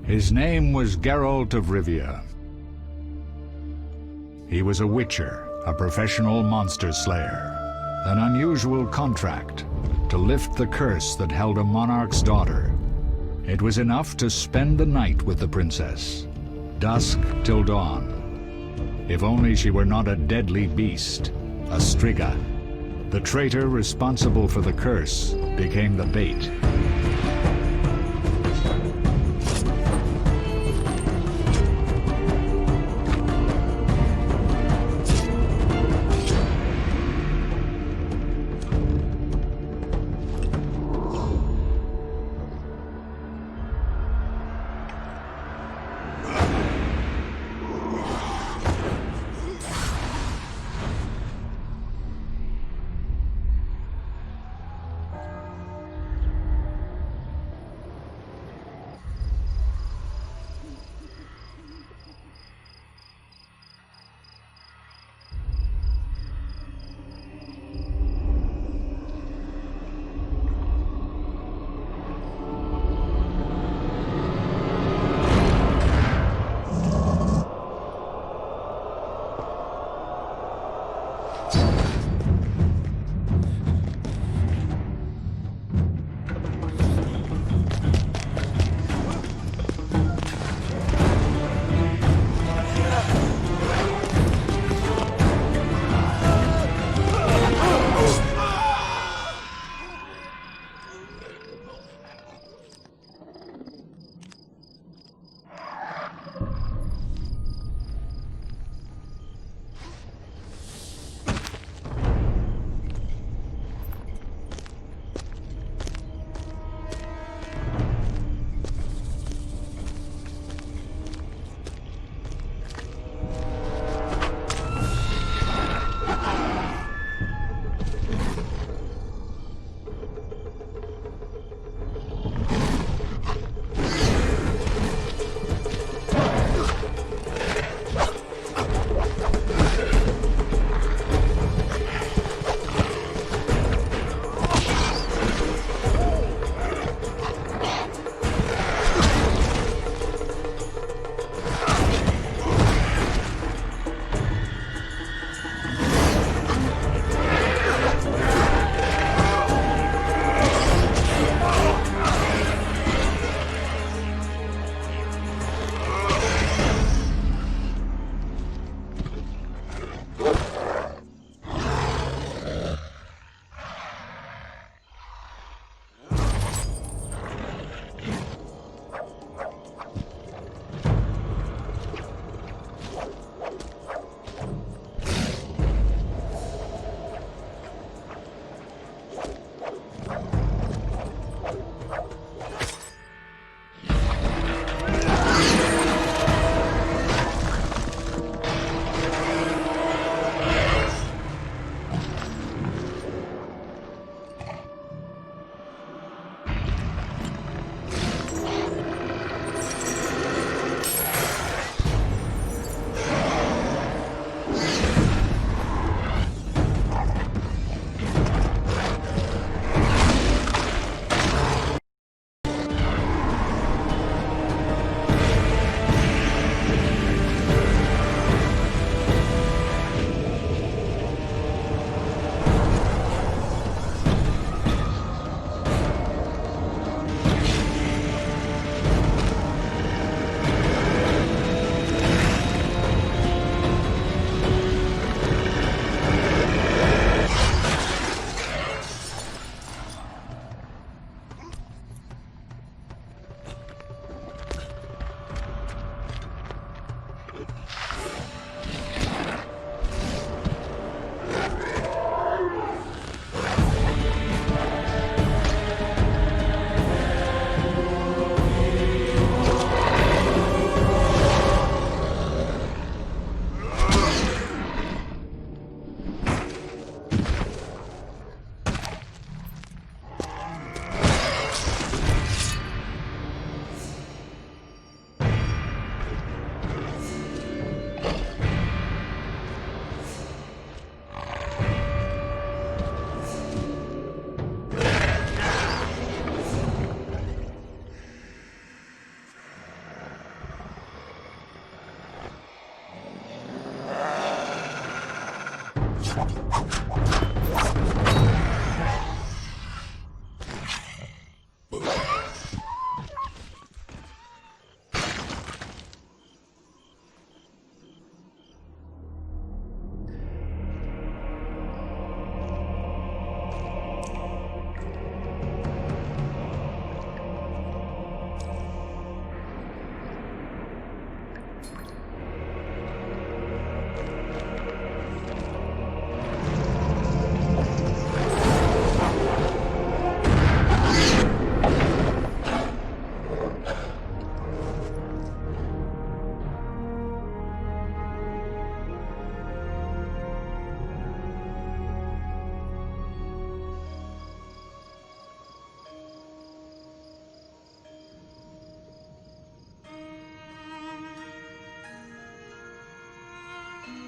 His name was Geralt of Rivia. He was a witcher, a professional monster slayer. An unusual contract to lift the curse that held a monarch's daughter. It was enough to spend the night with the princess, dusk till dawn. If only she were not a deadly beast, a striga. The traitor responsible for the curse became the bait.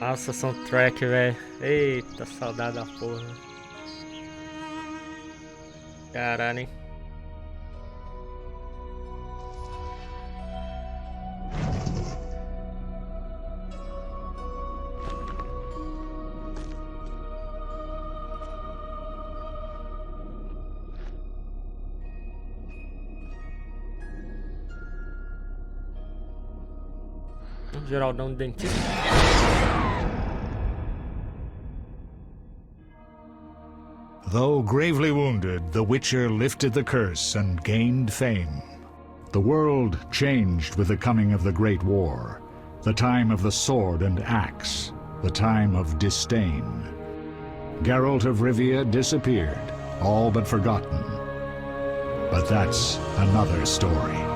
Nossa, soundtrack, velho. Eita, saudade da porra. Caralho, hein? Geraldão dentista. Though gravely wounded, the Witcher lifted the curse and gained fame. The world changed with the coming of the Great War, the time of the sword and axe, the time of disdain. Geralt of Rivia disappeared, all but forgotten. But that's another story.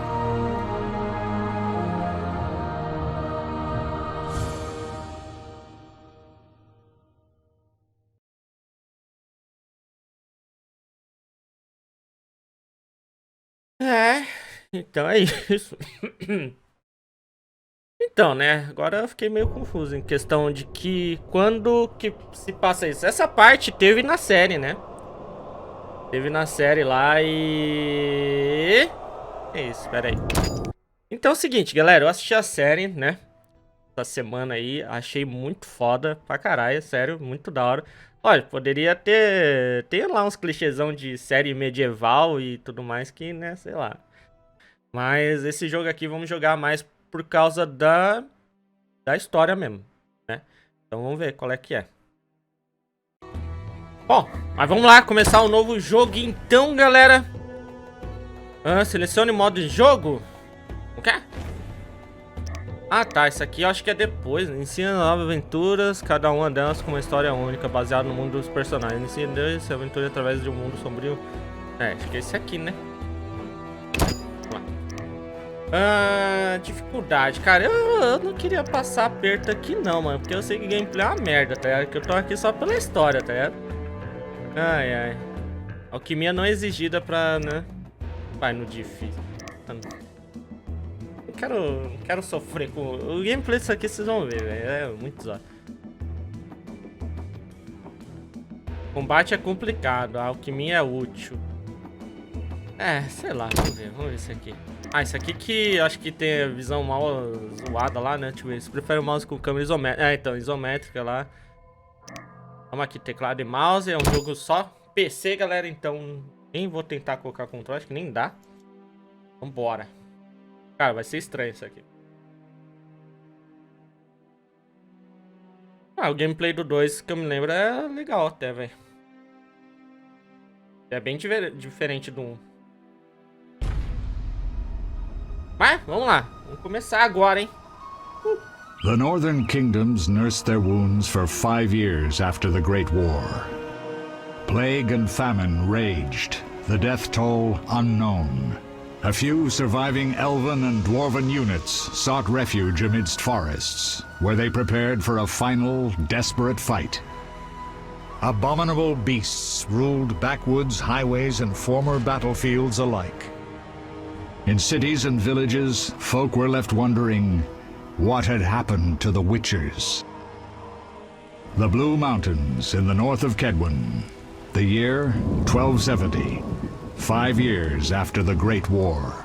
É, então é isso. Então, né, agora eu fiquei meio confuso em questão de que quando que se passa isso. Essa parte teve na série, né? Teve na série lá e... É isso, pera aí. Então é o seguinte, galera, eu assisti a série, né? Essa semana aí, achei muito foda pra caralho, sério, muito da hora. Olha, poderia ter lá uns clichêsão de série medieval e tudo mais que, né, sei lá. Mas esse jogo aqui vamos jogar mais por causa da história mesmo, né? Então vamos ver qual é que é. Bom, mas vamos lá, começar um novo jogo então, galera. Selecione modo de jogo. O quê? Ah, tá, isso aqui eu acho que é depois. Ensina novas aventuras, cada uma delas com uma história única, baseada no mundo dos personagens. Ensina essa aventura através de um mundo sombrio. É, acho que é esse aqui, né? Vamos lá. Dificuldade. Cara, eu não queria passar aperto aqui não, mano. Porque eu sei que gameplay é uma merda, tá ligado? Que eu tô aqui só pela história, tá ligado? Ai, ai. Alquimia não é exigida pra, né? Vai no difícil. Não quero sofrer com... O gameplay disso aqui vocês vão ver, velho. É muito zoado. Combate é complicado, a alquimia é útil. É, sei lá, vamos ver isso aqui. Ah, isso aqui que eu acho que tem a visão mal zoada lá, né? Deixa eu ver, você prefere o mouse com câmera isométrica. É, então, isométrica lá. Vamos aqui, teclado e mouse, é um jogo só PC, galera, então nem vou tentar colocar controle, acho que nem dá. Vambora. Cara, vai ser estranho isso aqui. Ah, o gameplay do 2, que eu me lembro, é legal até, velho. É bem diferente do 1. Mas, vamos lá. Vamos começar agora, hein? The northern kingdoms nursed their wounds for 5 years after the Great War. Plague and famine raged, the death toll unknown. A few surviving elven and dwarven units sought refuge amidst forests, where they prepared for a final, desperate fight. Abominable beasts ruled backwoods, highways, and former battlefields alike. In cities and villages, folk were left wondering what had happened to the Witchers. The Blue Mountains in the north of Kedwin. The year 1270. 5 years after the Great War.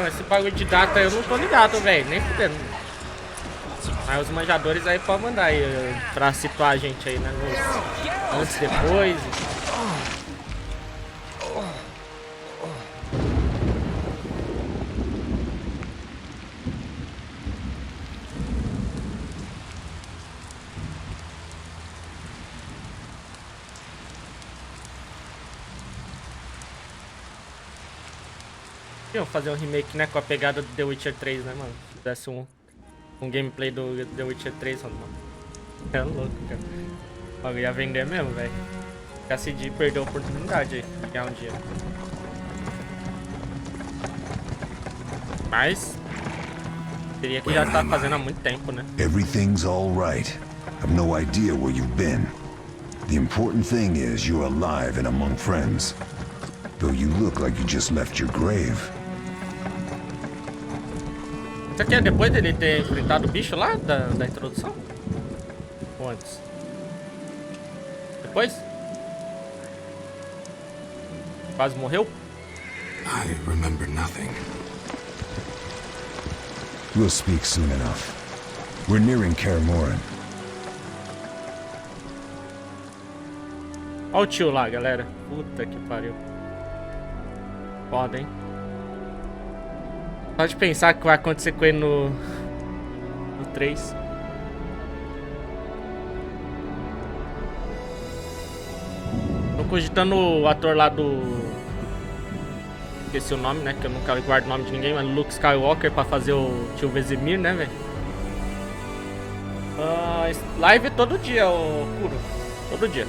Então, esse bagulho de data eu não tô ligado, velho. Nem fudendo. Mas os manjadores aí podem mandar aí pra situar a gente aí, né? Antes, depois. Iam fazer um remake, né, com a pegada do The Witcher 3, né, mano? Se fizesse um gameplay do The Witcher 3, mano. É louco, cara. O bagulho ia vender mesmo, velho. A CD perdeu a oportunidade aí de ganhar um dia. Mas teria que já estar fazendo há muito tempo, né? Everything's all right. I've no idea where you've been. The important thing is you're alive and among friends. Though you look like you just left your grave. Isso aqui é depois dele ter enfrentado o bicho lá da introdução? Ou antes? Depois? Quase morreu? I remember nothing. We'll speak soon enough. We're nearing Kaer. Olha o tio lá, galera. Puta que pariu. Foda, hein? Pode pensar que vai acontecer com ele no 3. Tô cogitando o ator lá do... Esqueci o nome, né? Que eu nunca guardo o nome de ninguém, mas Luke Skywalker pra fazer o tio Vesemir, né, velho? Live todo dia, o Kuro. Todo dia.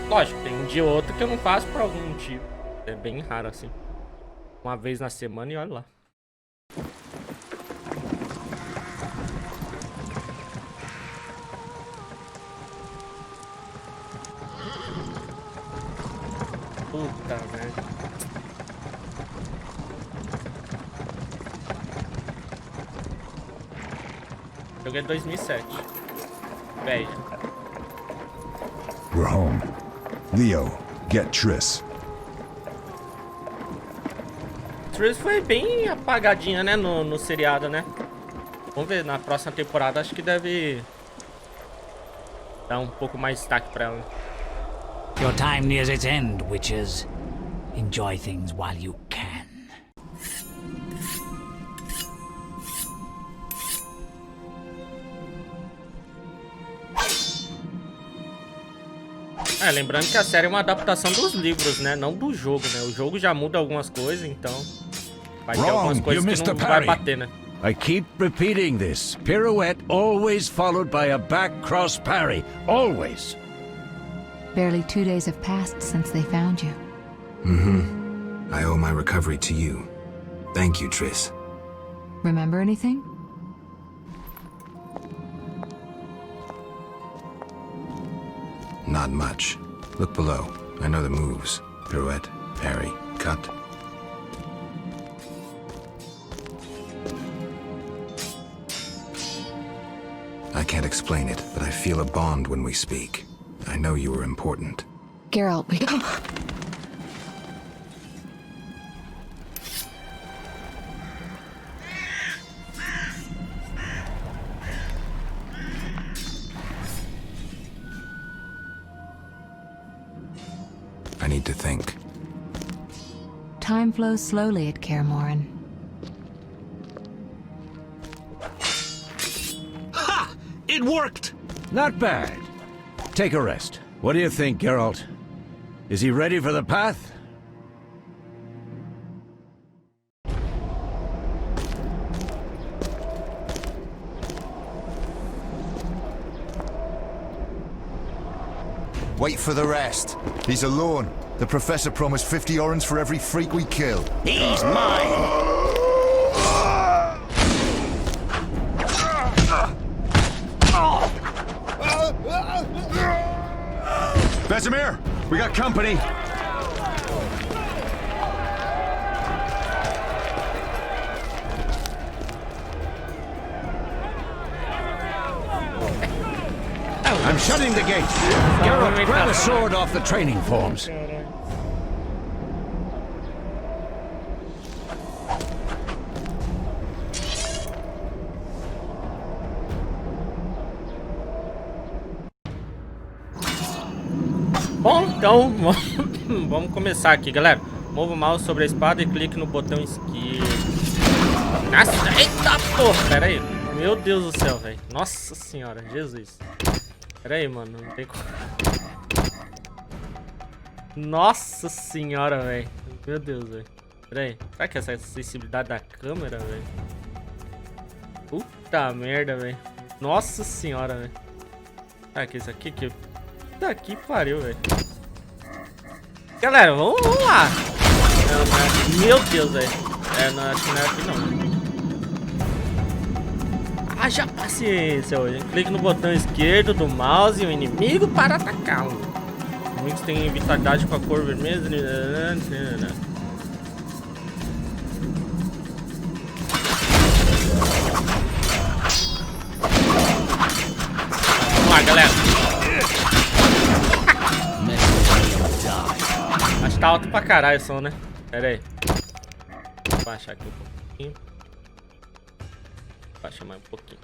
Lógico, tem um dia ou outro que eu não faço por algum motivo. É bem raro assim. Uma vez na semana e olha lá. Puta merda. Joguei 2007. Velho. We're home. Leo, get Triss. Triss foi bem apagadinha, né, no seriado, né? Vamos ver, na próxima temporada acho que deve dar um pouco mais destaque pra ela. Your time nears its end, witches. Enjoy things while you can. Lembrando que a série é uma adaptação dos livros, né? Não do jogo, né? O jogo já muda algumas coisas, então vai ter algumas coisas que não vai bater, né? I keep repeating this. Pirouette always followed by a back cross parry. Always. Barely 2 days have passed since they found you. I owe my recovery to you. Thank you, Triss. Remember anything? Not much. Look below. I know the moves. Pirouette, parry, cut. I can't explain it, but I feel a bond when we speak. I know you were important. Geralt, we... I need to think. Time flows slowly at Kaer. Ha! It worked! Not bad. Take a rest. What do you think, Geralt? Is he ready for the path? Wait for the rest. He's alone. The Professor promised 50 orens for every freak we kill. He's mine! Vesemir, we got company. I'm shutting the gate. Geralt, grab a sword off the training forms. Bom, então vamos começar aqui, galera. Mova o mouse sobre a espada e clique no botão esquerdo. Nossa, eita porra, pera aí. Meu Deus do céu, velho. Nossa senhora, Jesus. Pera aí, mano, não tem como. Nossa senhora, velho. Meu Deus, velho. Pera aí. Será que essa é a sensibilidade da câmera, velho? Puta merda, velho. Nossa senhora, velho. Será que é isso aqui que... Puta que pariu, velho. Galera, vamos lá. Meu Deus, velho. Não, acho que não é aqui, não. Haja paciência hoje. Clique no botão esquerdo do mouse e o inimigo para atacá-lo. Inimigos têm vitalidade com a cor vermelha. Vamos lá, galera. Acho que tá alto pra caralho o som, né? Pera aí. Vou baixar aqui um pouquinho. Vou baixar mais um pouquinho.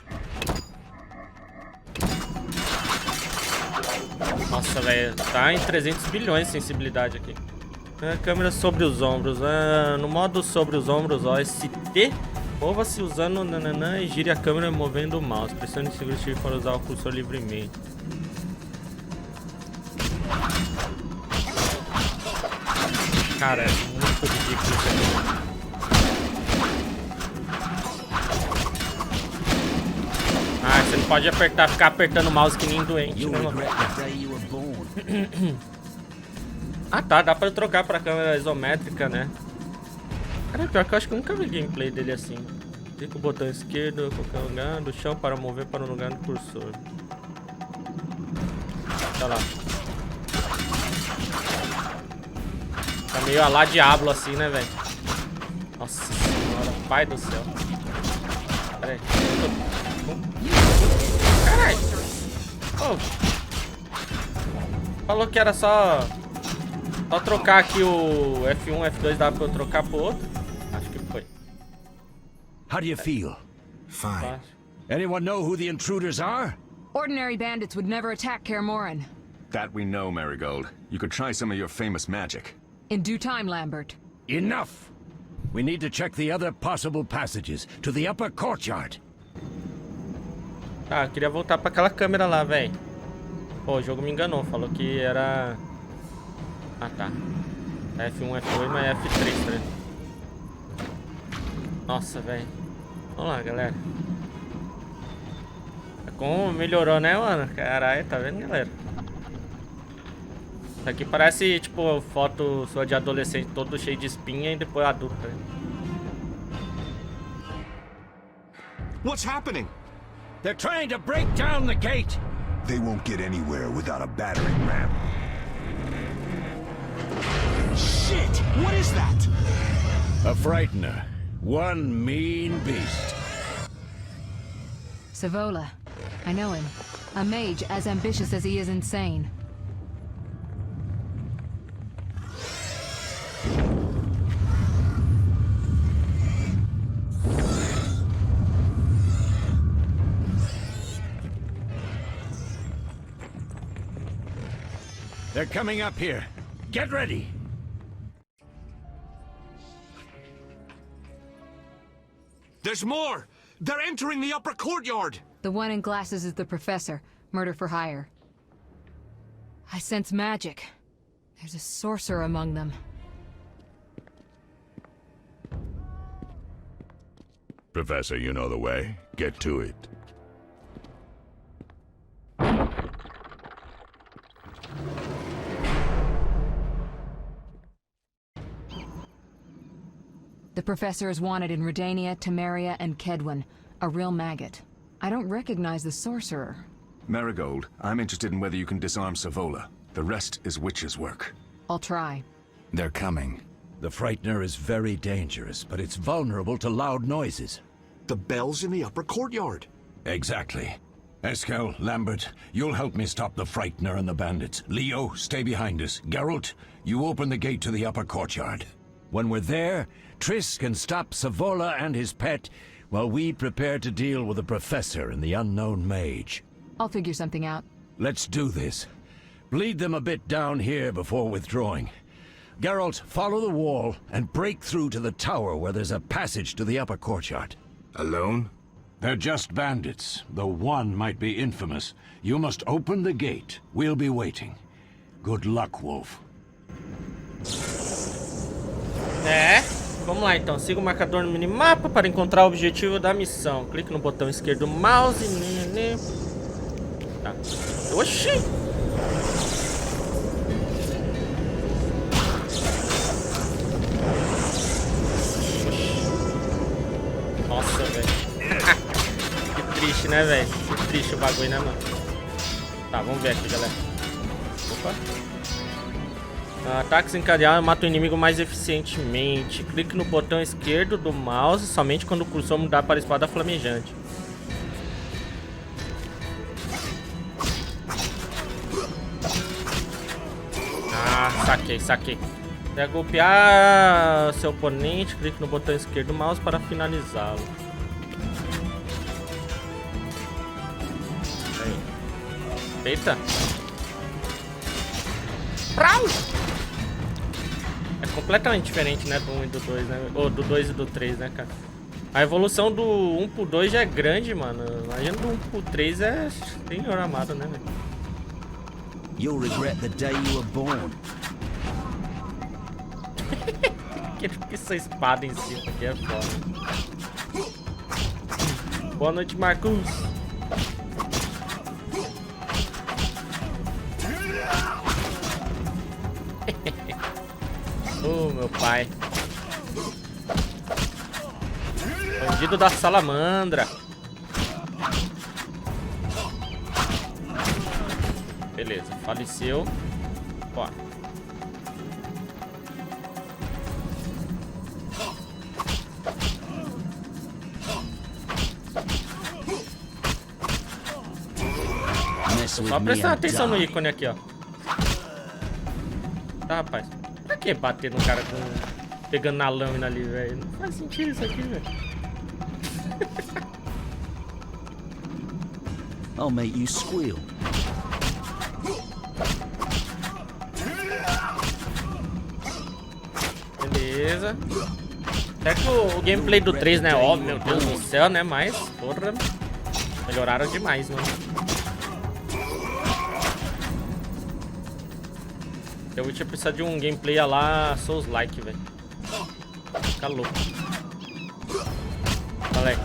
Nossa, velho. Tá em 300 bilhões de sensibilidade aqui. Câmera sobre os ombros. No modo sobre os ombros, ó. ST. Mova-se usando nananã e gire a câmera movendo o mouse. Pressione o seguro shift para usar o cursor livremente. Cara, é muito ridículo isso aqui. Ah, você não pode apertar, ficar apertando o mouse que nem doente, né, mano? Ah, tá, dá pra trocar pra câmera isométrica, né? Cara, pior que eu acho que eu nunca vi gameplay dele assim. Clica o botão esquerdo, qualquer lugar do chão para mover para o lugar do cursor. Tá lá. Tá meio a lá Diablo assim, né, velho? Nossa senhora, pai do céu. Pera aí. Caralho. Oh. Falou que era só trocar aqui o F1, F2, dá pra eu trocar pro outro? Acho que foi. How do you feel? Fine. Anyone know who the intruders are? Ordinary bandits would never attack Kaer Morhen. That we know, Marigold. You could try some of your famous magic. In due time, Lambert. Enough! We need to check the other possible passages to the upper courtyard. Tá, eu queria voltar pra aquela câmera lá, velho. Pô, o jogo me enganou, falou que era... Ah, tá. F1, F2, mas é F3, tá ligado? Nossa, velho. Vamos lá, galera. Como melhorou, né, mano? Caralho, tá vendo, galera? Isso aqui parece, tipo, foto sua de adolescente todo cheio de espinha e depois adulta. What's happening? They're trying to break down the gate! They won't get anywhere without a battering ram. Shit! What is that? A frightener. One mean beast. Savola. I know him. A mage as ambitious as he is insane. They're coming up here. Get ready! There's more! They're entering the upper courtyard! The one in glasses is the professor. Murder for hire. I sense magic. There's a sorcerer among them. Professor, you know the way. Get to it. The professor is wanted in Redania, Temeria, and Kedwen. A real maggot. I don't recognize the sorcerer. Marigold, I'm interested in whether you can disarm Savola. The rest is witch's work. I'll try. They're coming. The frightener is very dangerous, but it's vulnerable to loud noises. The bell's in the upper courtyard. Exactly. Eskel, Lambert, you'll help me stop the frightener and the bandits. Leo, stay behind us. Geralt, you open the gate to the upper courtyard. When we're there, Triss can stop Savola and his pet while we prepare to deal with the professor and the unknown mage. I'll figure something out. Let's do this. Bleed them a bit down here before withdrawing. Geralt, follow the wall and break through to the tower where there's a passage to the upper courtyard. Alone? They're just bandits, though one might be infamous. You must open the gate. We'll be waiting. Good luck, Wolf. Vamos lá então. Siga o marcador no minimapa para encontrar o objetivo da missão. Clique no botão esquerdo do mouse. Tá. Oxi! Nossa, velho. Que triste, né, velho? Que triste o bagulho, né, mano? Tá, vamos ver aqui, galera. Opa. Ataques encadeados mata o inimigo mais eficientemente. Clique no botão esquerdo do mouse somente quando o cursor mudar para a espada flamejante. Saquei. Para golpear seu oponente, clique no botão esquerdo do mouse para finalizá-lo. Eita! É completamente diferente, né, do 1 e do 2, né? Ou do 2 e do 3, né, cara? A evolução do 1 pro 2 já é grande, mano. Imagina do 1 pro 3 é senhor amado, né, velho? You'll regret the day you were born. Que essa espada em si aqui é foda. Boa noite, Marcos. Meu pai. Bandido da salamandra. Beleza, faleceu. Ó. Só prestar atenção no ícone aqui, ó. Tá, rapaz. Pra que bater no cara com... pegando na lâmina ali, velho? Não faz sentido isso aqui, velho. I'll make you squeal. Beleza. Até que o gameplay do 3, né? Ó, meu Deus do céu, né? Mas, porra, melhoraram demais, mano. Eu vou precisar de um gameplay a lá Souls-like, velho. Fica louco. Moleque.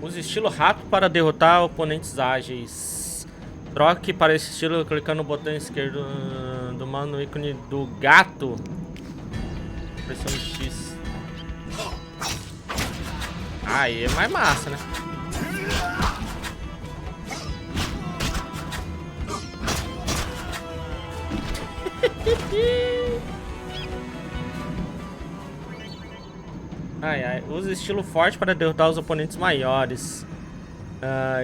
Use estilo rápido para derrotar oponentes ágeis. Troque para esse estilo clicando no botão esquerdo do mouse no ícone do gato. Pressione X. Aí é mais massa, né? Use estilo forte para derrotar os oponentes maiores.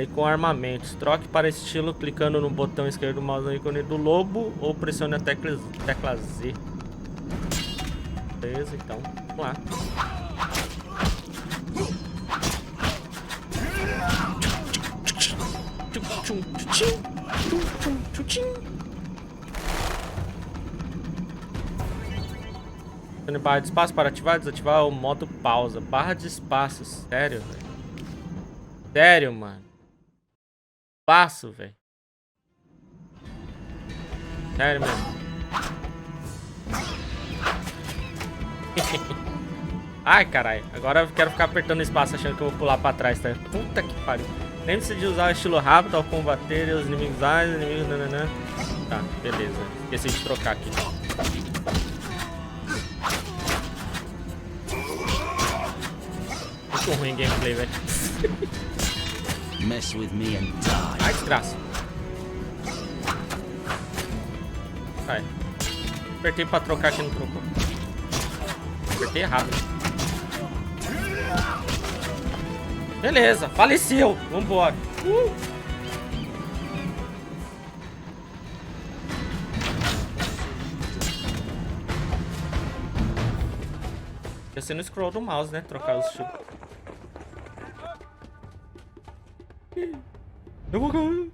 E com armamentos. Troque para estilo clicando no botão esquerdo do mouse no ícone do lobo ou pressione a tecla Z. Beleza, então. Vamos lá. Barra de espaço para ativar e desativar o modo pausa. Barra de espaço, sério, velho. Sério, mano. Espaço, velho. Sério mesmo. Ai, caralho. Agora eu quero ficar apertando o espaço achando que eu vou pular pra trás, tá? Puta que pariu. Lembre-se de usar o estilo rápido ao combater os inimigos ágeis, inimigos... Nananã. Tá, beleza. Esqueci de trocar aqui. Muito ruim gameplay, velho. Mess with me and die. Ai, desgraça. Vai. Apertei pra trocar aqui, não trocou. Apertei errado. Beleza, faleceu. Vambora. Ia ser no scroll do mouse, né? Trocar os estilos. Eu vou cair.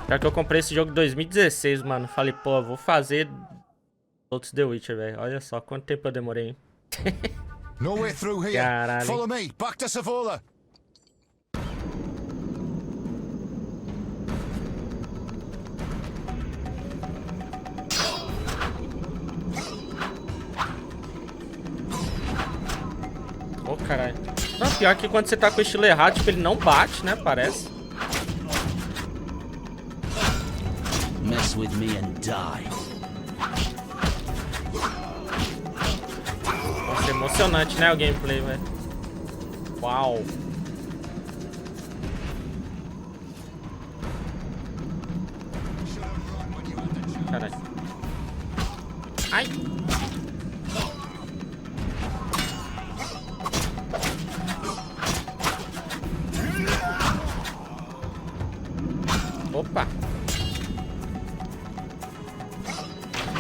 Já que eu comprei esse jogo em 2016, mano. Falei, pô, vou fazer outros The Witcher, velho. Olha só quanto tempo eu demorei, hein? No way through here. Caralho. Follow me. Back to Savola. Ô, caralho. Não, pior que quando você tá com o estilo errado, tipo, ele não bate, né? Parece. Mess with me and die. Nossa, emocionante, né? O gameplay, velho. Uau. Caralho. Ai. Opa.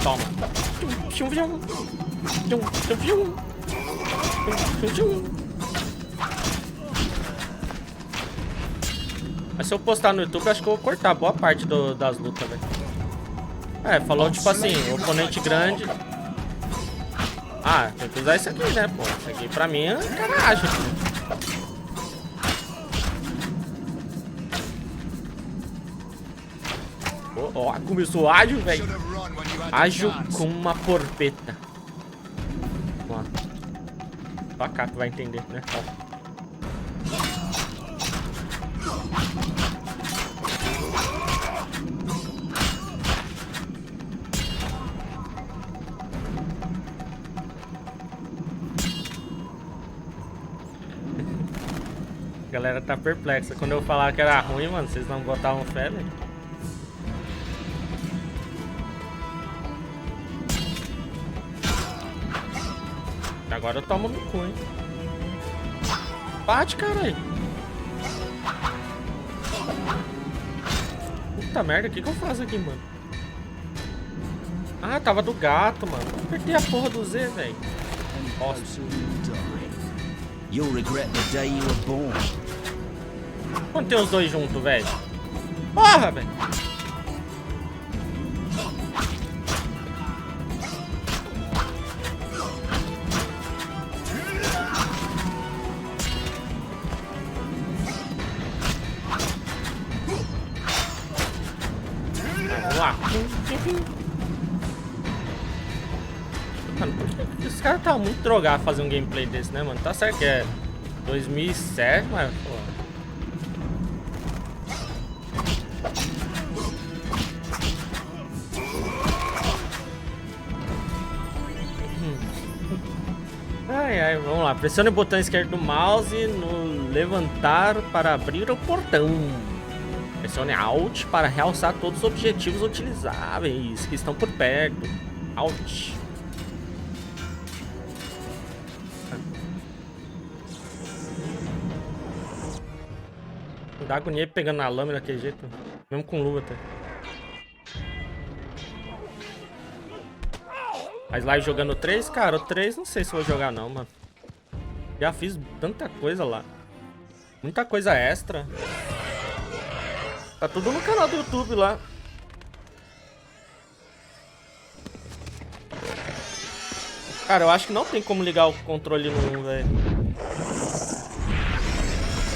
Toma. Mas se eu postar no YouTube, acho que eu vou cortar boa parte das lutas, velho. É, falou tipo assim, oponente grande. Ah, tem que usar isso aqui, né, pô? Isso aqui pra mim é caragem. Ó, começou ágil, velho. Ágil como uma porpeta. Vamos lá. Só a Cato vai entender, né? Ó. A galera tá perplexa. Quando eu falava que era ruim, mano, vocês não botavam fé, velho. Agora eu tomo no cu, hein? Bate, caralho. Puta merda, o que eu faço aqui, mano? Ah, tava do gato, mano. Apertei a porra do Z, velho. Nossa. You'll regret the day you were born. Quando tem os dois juntos, velho? Porra, velho. Vamos lá. Mano, por que os caras tá muito drogados fazer um gameplay desse, né, mano? Tá certo que é 2007, mas, pô. Ai, ai, vamos lá. Pressione o botão esquerdo do mouse no levantar para abrir o portão. Pressione Alt para realçar todos os objetivos utilizáveis que estão por perto. Alt. Dá agonia pegando na lâmina daquele jeito. Mesmo com luva até. Mas lá jogando 3, cara, o 3 não sei se vou jogar não, mano. Já fiz tanta coisa lá. Muita coisa extra. Tá tudo no canal do YouTube lá. Cara, eu acho que não tem como ligar o controle no 1, velho.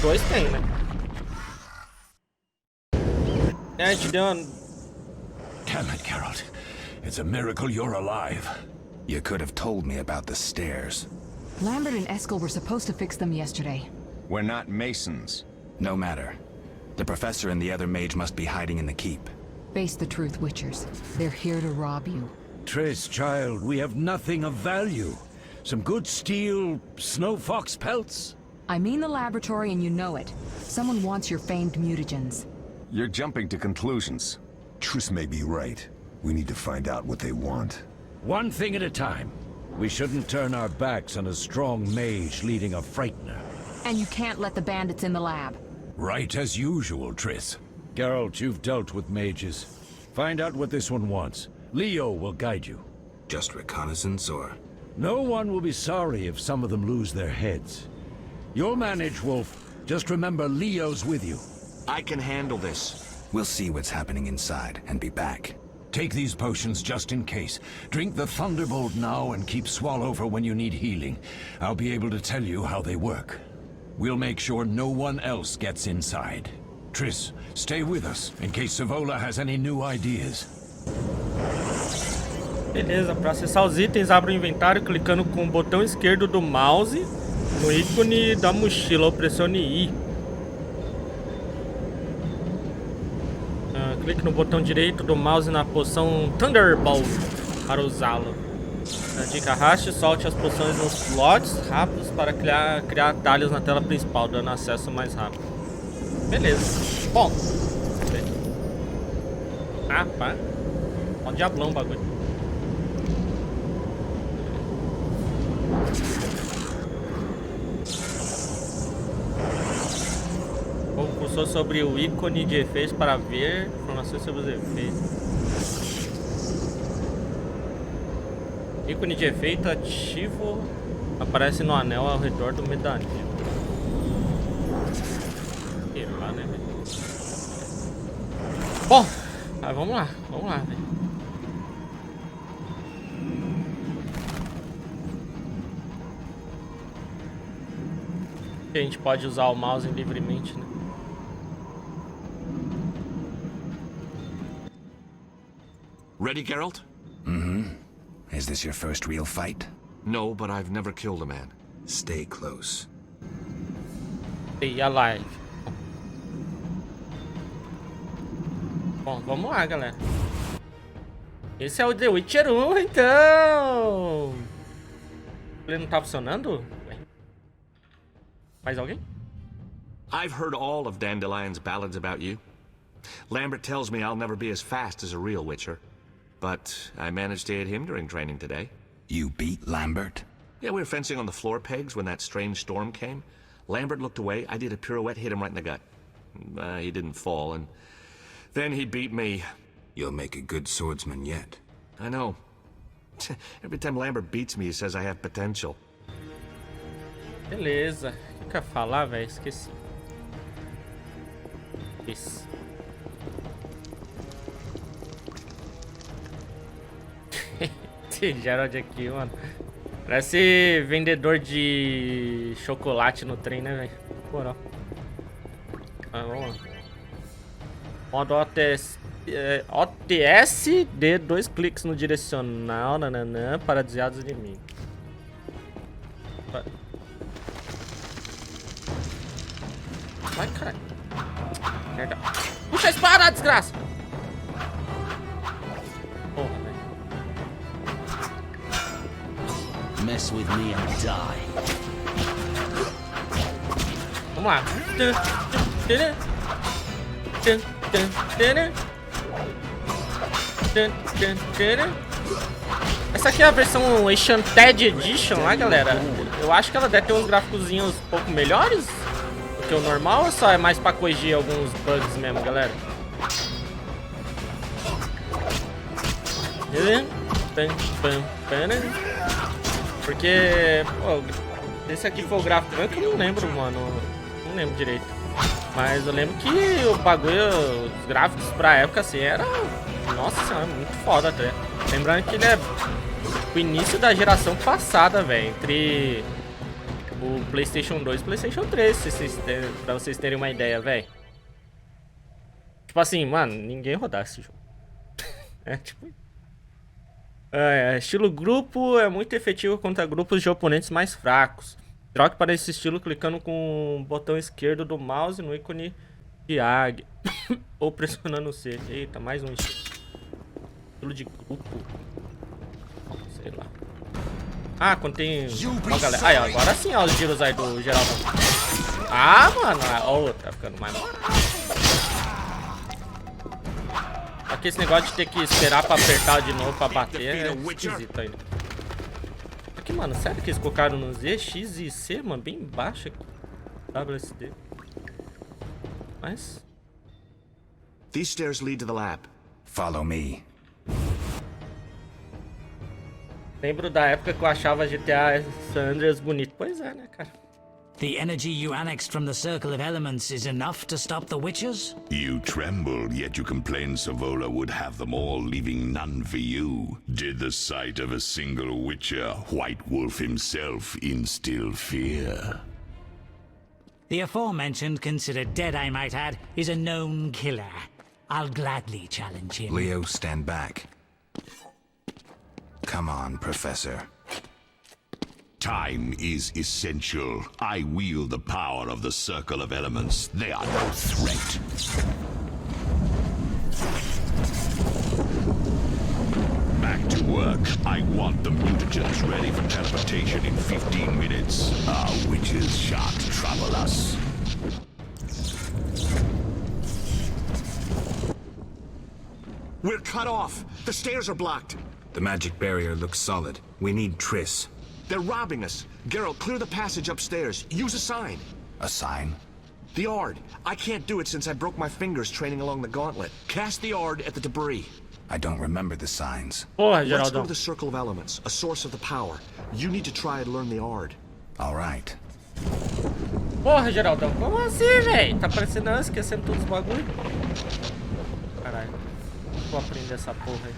2 tem, né? É, a gente deu uma... Damn it, Geralt. It's a miracle you're alive. You could have told me about the stairs. Lambert and Eskel were supposed to fix them yesterday. We're not masons. No matter. The professor and the other mage must be hiding in the keep. Face the truth, Witchers. They're here to rob you. Triss, child, we have nothing of value. Some good steel snow fox pelts. I mean the laboratory and you know it. Someone wants your famed mutagens. You're jumping to conclusions. Triss may be right. We need to find out what they want. One thing at a time. We shouldn't turn our backs on a strong mage leading a frightener. And you can't let the bandits in the lab. Right as usual, Triss. Geralt, you've dealt with mages. Find out what this one wants. Leo will guide you. Just reconnaissance, or...? No one will be sorry if some of them lose their heads. You'll manage, Wolf. Just remember Leo's with you. I can handle this. We'll see what's happening inside and be back. Take these potions just in case. Drink the Thunderbolt now and keep Swallow for when you need healing. I'll be able to tell you how they work. We'll make sure no one else gets inside. Triss, stay with us in case Savola has any new ideas. Beleza, para acessar os itens, abre o inventário clicando com o botão esquerdo do mouse no ícone da mochila, ou pressione I. Clique no botão direito do mouse na poção Thunderbolt para usá-lo. Dica: arraste e solte as poções nos slots rápidos para criar atalhos na tela principal, dando acesso mais rápido. Beleza. Bom. Ah, pá. Ó o diablão o bagulho. Pulsou sobre o ícone de efeitos para ver informações sobre os efeitos. Ícone de efeito ativo aparece no anel ao redor do medalhão. Sei lá, né, velho? Bom, mas vamos lá, velho. A gente pode usar o mouse livremente, né? Ready, Geralt? Mm-hmm. Is this your first real fight? No, but I've never killed a man. Stay close. Stay alive. Bom, vamos lá, galera. Esse é o The Witcher 1, então. Ele não tá funcionando? Mais alguém? I've heard all of Dandelion's ballads about you. Lambert tells me I'll never be as fast as a real Witcher. But I managed to hit him during training today. You beat Lambert? Yeah, we were fencing on the floor pegs when that strange storm came. Lambert looked away, I did a pirouette, hit him right in the gut. He didn't fall, and then he beat me. You'll make a good swordsman yet. I know. Every time Lambert beats me, he says I have potential. Beleza. O que eu ia falar, velho? Esqueci. Isso. Esse Gerald aqui, mano. Parece vendedor de chocolate no trem, né, velho? Moral. Vamos lá. Modo OTS de 2 cliques no direcional nananã, para desviar dos inimigos. Vai, caralho. Merda. Puxa a espada, desgraça! Porra, velho. Mess with me and die. Vamos lá. Essa aqui é a versão Enchanted Edition lá, galera. Eu acho que ela deve ter uns gráficozinhos um pouco melhores do que o normal, ou só é mais pra corrigir alguns bugs mesmo, galera? Porque, pô, esse aqui foi o gráfico que eu não lembro, mano. Não lembro direito. Mas eu lembro que o bagulho, os gráficos pra época assim, era... Nossa senhora, muito foda até. Lembrando que ele é o início da geração passada, velho. Entre o PlayStation 2 e o PlayStation 3, pra vocês terem uma ideia, velho. Tipo assim, mano, ninguém rodar esse jogo. É, tipo... estilo grupo é muito efetivo contra grupos de oponentes mais fracos. Troque para esse estilo clicando com o botão esquerdo do mouse no ícone de águia. Ou pressionando o C. Eita, mais um estilo de grupo. Sei lá. Ah, quando tem uma galera. Aí, ó, agora sim, ó, os giros aí do Geraldo. Ah, mano. Ó, tá ficando mais mal. Aqui esse negócio de ter que esperar pra apertar de novo pra bater é esquisito ainda. Aqui, mano, sério que eles colocaram no Z, X e C, mano, bem baixo aqui. WSD. Mas... These stairs lead to the lab. Follow me. Lembro da época que eu achava GTA San Andreas bonito. Pois é, né, cara? The energy you annexed from the Circle of Elements is enough to stop the Witchers? You trembled, yet you complained Savola would have them all, leaving none for you. Did the sight of a single Witcher, White Wolf himself, instill fear? The aforementioned, considered dead I might add, is a known killer. I'll gladly challenge him. Leo, stand back. Come on, Professor. Time is essential. I wield the power of the Circle of Elements. They are no threat. Back to work. I want the mutagens ready for teleportation in 15 minutes. Our witches shan't trouble us. We're cut off. The stairs are blocked. The magic barrier looks solid. We need Triss. They're robbing us. Geralt, clear the passage upstairs. Use a sign. A sign? The Ard. I can't do it since I broke my fingers training along the gauntlet. Cast the Ard at the debris. I don't remember the signs. Porra, Let's go Geraldão. to the Circle of Elements, a source of the power. You need to try and learn the Ard. All right. Porra, Geraldão. Como assim, velho? Tá parecendo eu esquecendo todos os bagulho. Caralho. Vou aprender essa porra aí.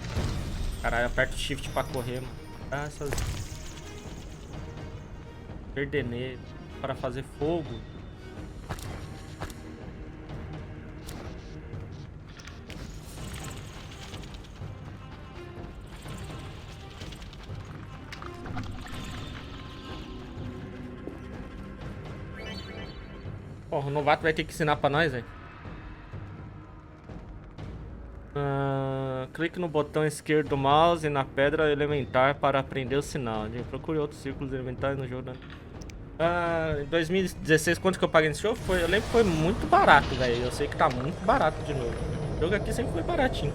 Caralho, aperta o shift pra correr, mano. Ah, essas... Perdeneiro. Para fazer fogo. Porra, o novato vai ter que ensinar pra nós, velho. Clique no botão esquerdo do mouse e na pedra elementar para aprender o sinal. Procure outros círculos elementares no jogo. Em 2016, quanto que eu paguei nesse jogo? Eu lembro que foi muito barato, velho. Eu sei que tá muito barato de novo. O jogo aqui sempre foi baratinho.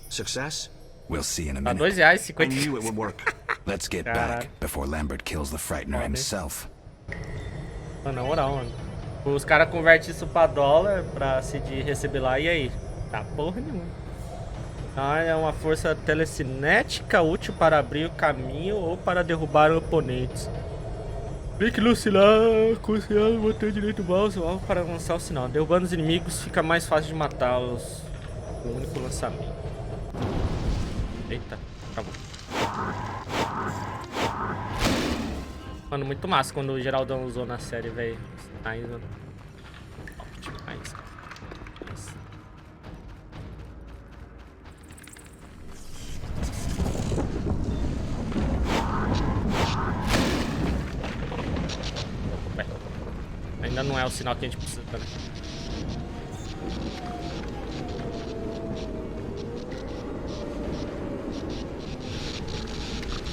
Success? We'll see in a Tá minute. R$2,50. I knew it would work. Let's get back before Lambert kills the Frightener himself. Mano, na moral, mano. Os caras convertem isso pra dólar pra se de receber lá. E aí? Tá porra nenhuma. É uma força telecinética útil para abrir o caminho ou para derrubar oponentes. Clique no sinal, consciente, botão direito do mouse ou para lançar o sinal. Derrubando os inimigos fica mais fácil de matá-los. O único lançamento. Eita, acabou. Mano, muito massa quando o Geraldão usou na série, velho. Demais. Ainda não é o sinal que a gente precisa, né?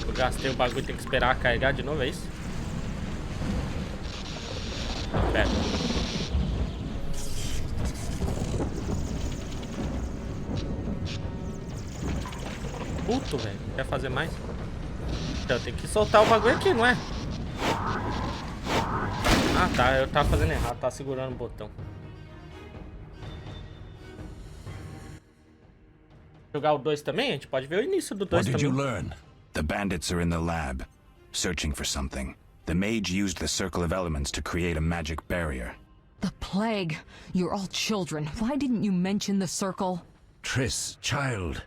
Eu gastei o bagulho, tem que esperar carregar de novo, é isso? Pera. Puto, velho. Quer fazer mais? Então, tem que soltar o bagulho aqui, não é? Ah, tá. Eu tava fazendo errado. Tava segurando o botão. Jogar o 2 também? A gente pode ver o início do 2 também. What did you learn? The bandits are in the lab, searching for something. The mage used the Circle of Elements to create a magic barrier. The plague. You're all children. Why didn't you mention the circle? Triss, child.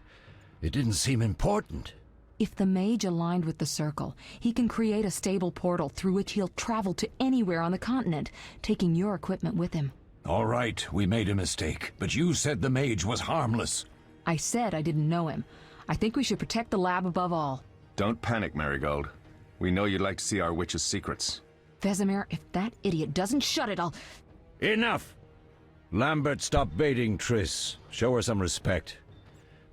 It didn't seem important. If the mage aligned with the circle, he can create a stable portal through which he'll travel to anywhere on the continent, taking your equipment with him. All right, we made a mistake, but you said the mage was harmless. I said I didn't know him. I think we should protect the lab above all. Don't panic, Marigold. We know you'd like to see our witch's secrets. Vesemir, if that idiot doesn't shut it, I'll... Enough! Lambert, stop baiting Triss. Show her some respect.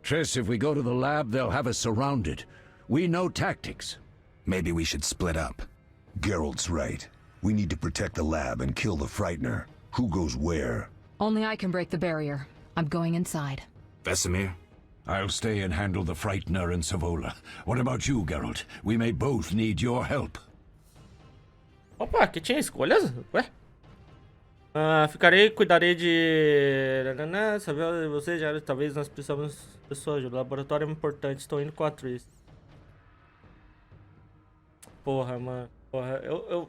Triss, if we go to the lab, they'll have us surrounded. We know tactics. Maybe we should split up. Geralt's right. We need to protect the lab and kill the Frightener. Who goes where? Only I can break the barrier. I'm going inside. Vesemir? I'll stay and handle the Frightener and Savola. What about you, Geralt? We may both need your help. Opa, aqui tinha escolhas? Ué? Cuidarei de... Saber você já, talvez nós precisamos de sua ajuda. O laboratório é importante, estou indo com a atriz. Porra, mano. Porra, eu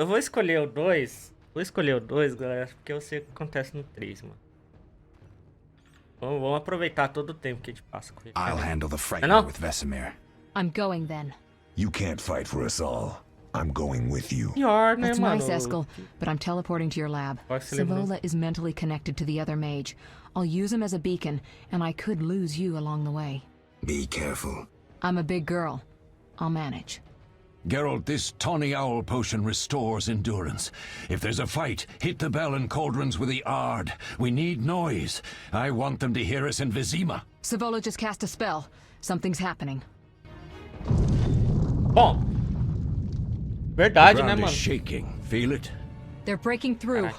vou escolher o 2. Vou escolher o 2, galera, porque eu sei o que acontece no 3, mano. Vamos aproveitar todo o tempo que a gente passa com ele. I'll handle the frightener with Vesemir. I'm going then. You can't fight for us all. I'm going with you. That's nice, Eskel, but I'm teleporting to your lab. Savola is mentally connected to the other mage. I'll use him as a beacon, and I could lose you along the way. Be careful. I'm a big girl. I'll manage. Geralt, this tawny owl potion restores endurance. If there's a fight, hit the bell and cauldrons with the Ard. We need noise. I want them to hear us in Vizima. Savola just cast a spell. Something's happening. Bom. Verdade, né, mano? Shaking. Feel it? They're breaking through.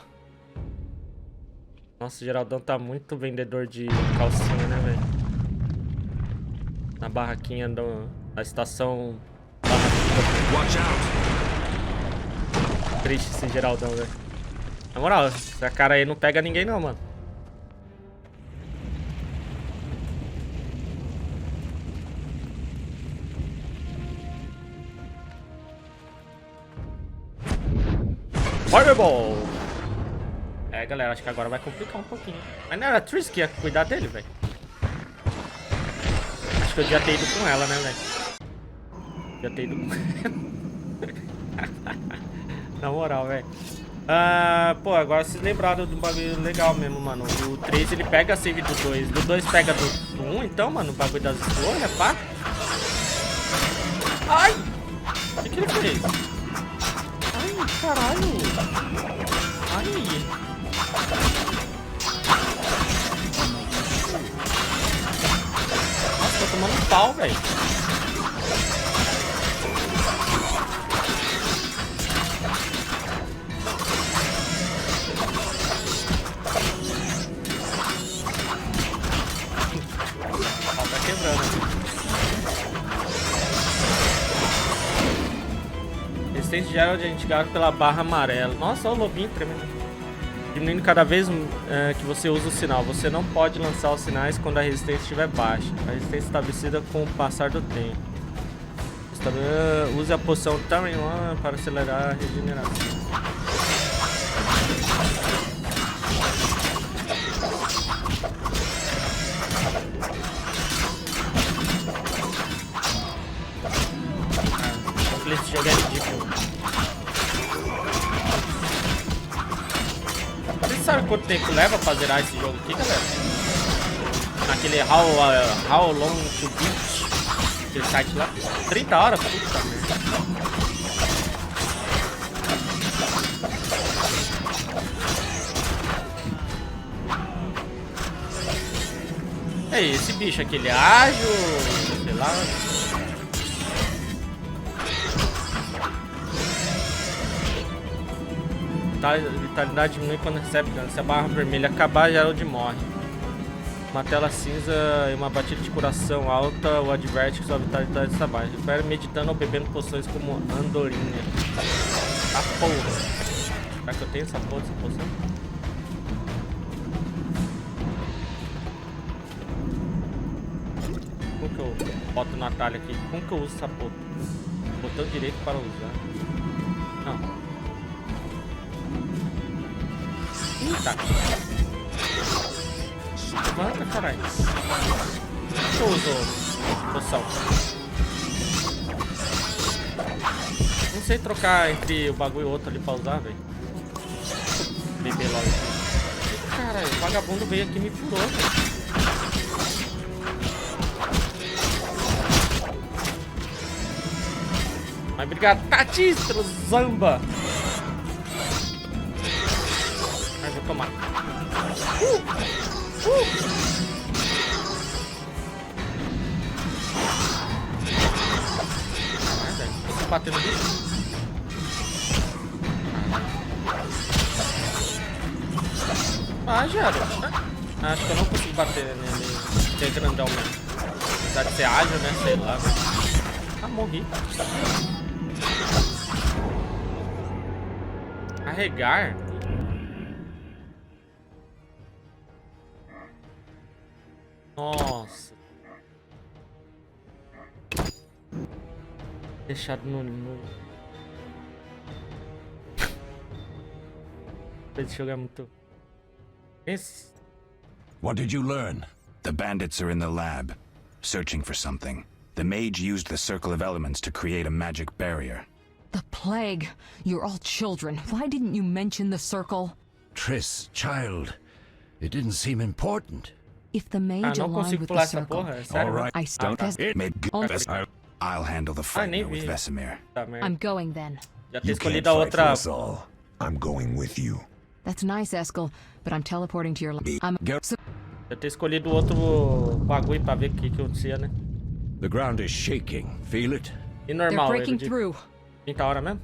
Nossa, o Geraldão tá muito vendedor de calcinha, né, velho? Na barraquinha da estação. Watch out! Triste esse Geraldão, velho. Na moral, essa cara aí não pega ninguém não, mano. Fireball! É, galera, acho que agora vai complicar um pouquinho. Mas não era a Triss que ia cuidar dele, velho? Acho que eu devia ter ido com ela, né, velho? Já ter ido com na moral, velho. Pô, agora vocês lembraram de um bagulho legal mesmo, mano. O 3 ele pega a save do 2. Do 2 pega do 1, então, mano, o bagulho das escolhas, pá. Ai! O que ele fez? Ai, caralho! Ai! Nossa, tô tomando pau, velho. Tá quebrando. Resistência geral de antigato pela barra amarela. Nossa, olha o lobinho tremendo. Diminuindo cada vez que você usa o sinal. Você não pode lançar os sinais quando a resistência estiver baixa. A resistência estabelecida com o passar do tempo. Use a poção Turn On para acelerar a regeneração. Esse jogo é ridículo. Vocês sabem quanto tempo leva pra zerar esse jogo aqui, galera? Naquele How Long to Beat, aquele site lá. 30 horas, puta merda. Ei, esse bicho aqui, ele é ágil, sei lá. Vitalidade diminui quando recebe dano. Se a barra vermelha acabar, Gerald morre. Uma tela cinza e uma batida de curação alta o adverte que sua vitalidade está baixa. Recupera meditando ou bebendo poções como andorinha. Tá porra. Será que eu tenho essa porra, essa poção? Como que eu boto no atalho aqui? Como que eu uso essa porra? Botão direito para usar. Não. Eita! Levanta, caralho. Eu uso poção. Não sei trocar entre o bagulho e o outro ali pra usar, velho. Beber logo. Caralho, o vagabundo veio aqui e me furou, velho. Mas obrigado, Tatistro Zamba! Vou tomar. Tô batendo bicho. Gero. Acho que eu não consigo bater nele. Ele é grandão mesmo. Apesar de ser ágil, né? Sei lá. Ah, morri. Carregar? Nossa. Deixado no... Esse jogo é muito... Esse... What did you learn? The bandits are in the lab, searching for something. The mage used the circle of elements to create a magic barrier. The plague. You're all children. Why didn't you mention the circle? Triss, child. It didn't seem important. If the mage aligned with the circle, All right. I stopped as... I'll handle the frightener with Vesemir. I'm going then. Já ter You can't escolhido a fight for outra... us all. I'm going with you. That's nice, Eskel, but I'm teleporting to your... I'm... Já ter escolhido outro bagulho pra ver o que acontecia, né? The ground is shaking. Feel it? E normal, They're breaking through. 30 horas mesmo?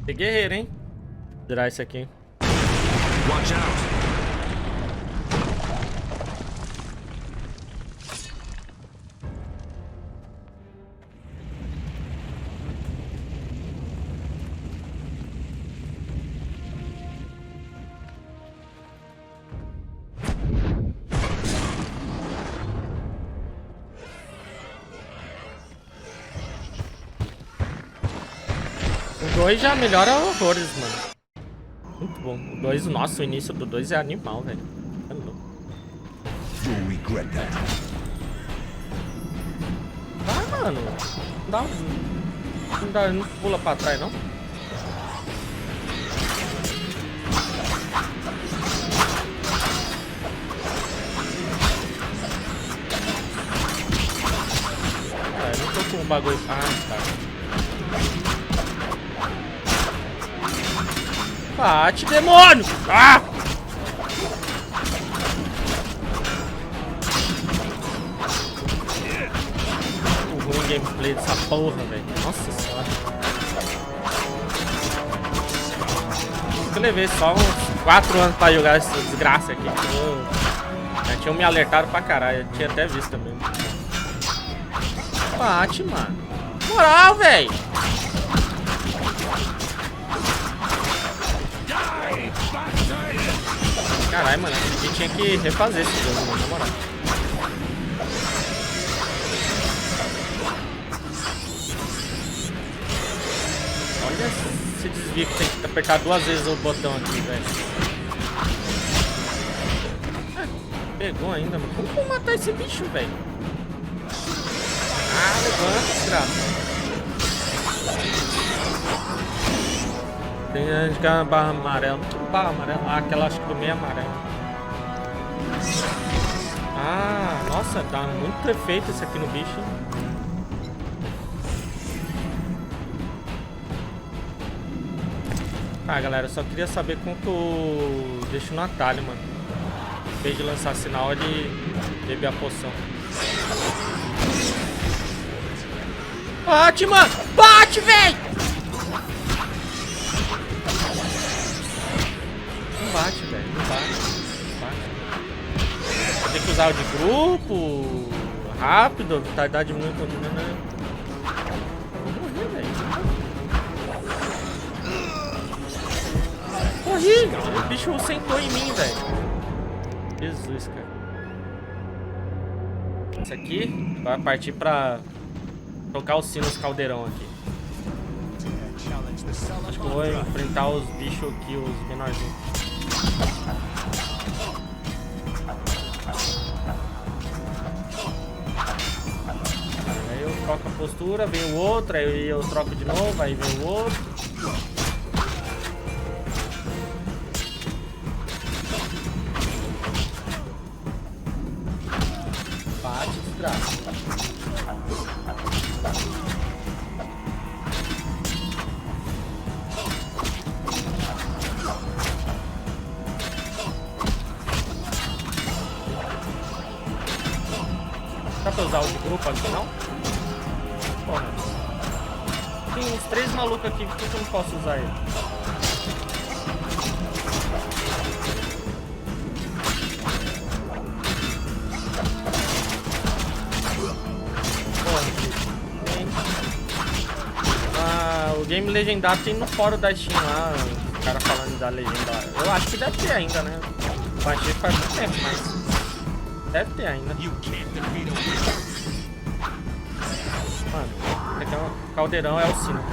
Que guerreiro, hein? Virar isso aqui, hein? Watch out! O 2 já melhora horrores, mano. Muito bom. O 2, nossa, o início do 2 é animal, velho. É louco. You'll regret that. Vai, mano. Não pula pra trás, não? Eu não tô com o bagulho. Ah, tá. Bate, demônio! Ah! O ruim gameplay dessa porra, velho. Nossa senhora. Eu levei só uns 4 anos pra jogar essa desgraça aqui. Já tinham me alertado pra caralho. Eu tinha até visto também. Bate, mano. Moral, velho. Caralho, mano, a gente tinha que refazer esse jogo, mano, na moral. Olha esse desvio que tem que apertar 2 vezes o botão aqui, velho. Pegou ainda, mano. Como que eu vou matar esse bicho, velho? Ah, levanta, desgraça. Tem a barra amarela. Barra amarela? Ah, aquela acho que do meio amarelo. Ah, nossa, dá muito efeito esse aqui no bicho. Tá, galera, eu só queria saber como que eu deixo no atalho, mano. Em vez de lançar sinal, ele bebe a poção. Bate, mano! Bate, velho! Não bate, velho. Não bate. Tem que usar o de grupo. Rápido. Vitalidade muito. Vou morrer, velho. Corri! O bicho sentou em mim, velho. Jesus, cara. Esse aqui vai partir pra tocar os sinos caldeirão aqui. Acho que eu vou enfrentar os bichos aqui, os menorzinhos. Aí eu troco a postura, vem o outro, aí eu troco de novo, aí vem o outro. Bate, desgraça. Dá pra usar o de grupo aqui, não? Porra. Tem uns 3 malucos aqui, por que eu não posso usar ele? Porra, O game legendado tem no fórum da Steam lá, o cara falando da legenda. Eu acho que deve ter ainda, né? Baixei faz muito tempo, mas deve ter ainda. Mano, aqui é um caldeirão, é o sino.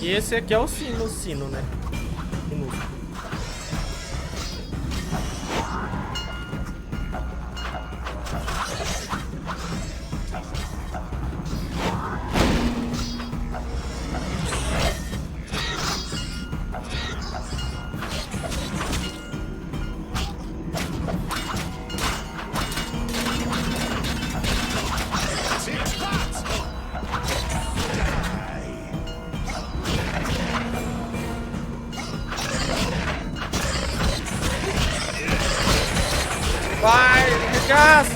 E esse aqui é o sino, né? Minúsculo. Vai, regaça!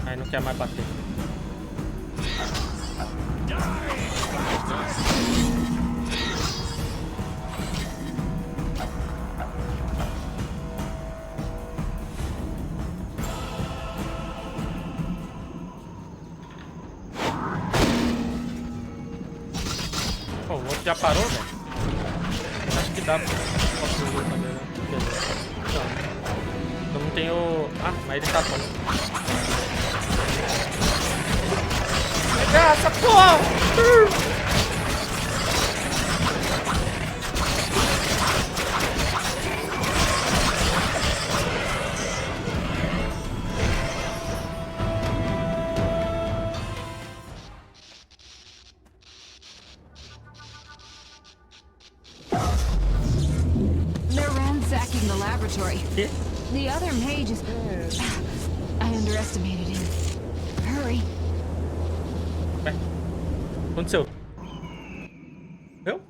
Ai, não quer mais bater. Pô, o outro já parou, velho? Acho que dá pra também, né? Não. Eu não tenho... Ah, mas ele tá bom. Regaça, porra! The laboratory. The other mage is... I underestimated him. Hurry. Aconteceu. Viu?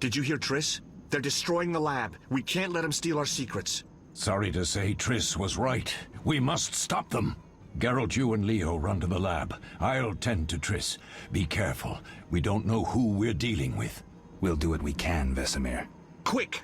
Did you hear Triss? They're destroying the lab. We can't let them steal our secrets. Sorry to say, Triss was right. We must stop them. Geralt, you and Leo run to the lab. I'll tend to Triss. Be careful. We don't know who we're dealing with. We'll do what we can, Vesemir. Quick!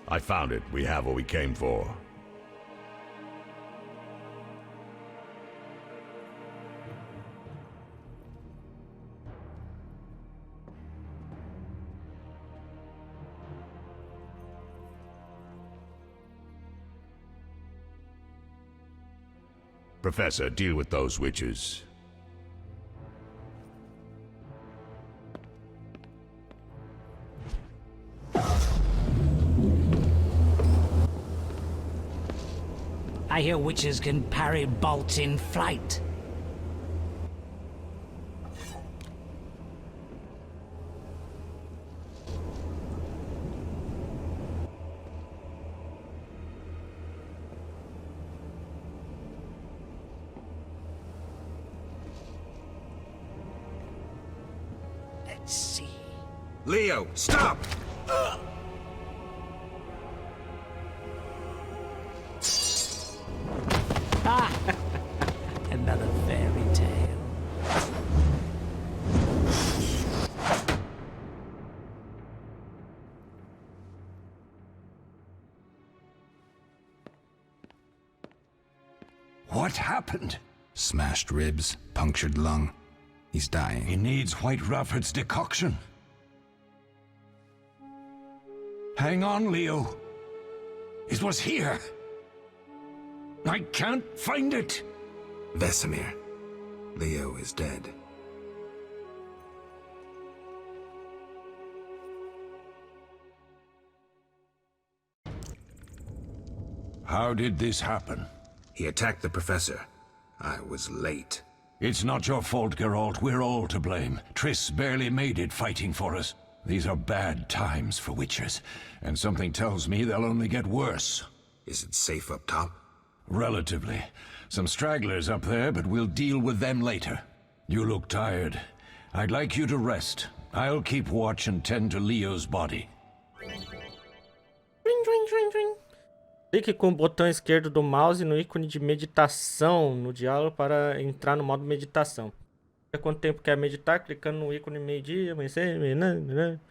I found it. We have what we came for. Professor, deal with those witches. I hear witches can parry bolts in flight. Let's see. Leo, stop! Another fairy tale. What happened? Smashed ribs, punctured lung. He's dying. He needs White Rafford's decoction. Hang on, Leo. It was here. I can't find it. Vesemir. Leo is dead. How did this happen? He attacked the professor. I was late. It's not your fault, Geralt. We're all to blame. Triss barely made it fighting for us. These are bad times for witchers, and something tells me they'll only get worse. Is it safe up top? Relatively. Some stragglers up there, but we'll deal with them later. You look tired. I'd like you to rest. I'll keep watch and tend to Leo's body. Clique com o botão esquerdo do mouse no ícone de meditação no diálogo para entrar no modo meditação. Há quanto tempo quer meditar? Clicando no ícone meio-dia, amanhecer, meia-noite.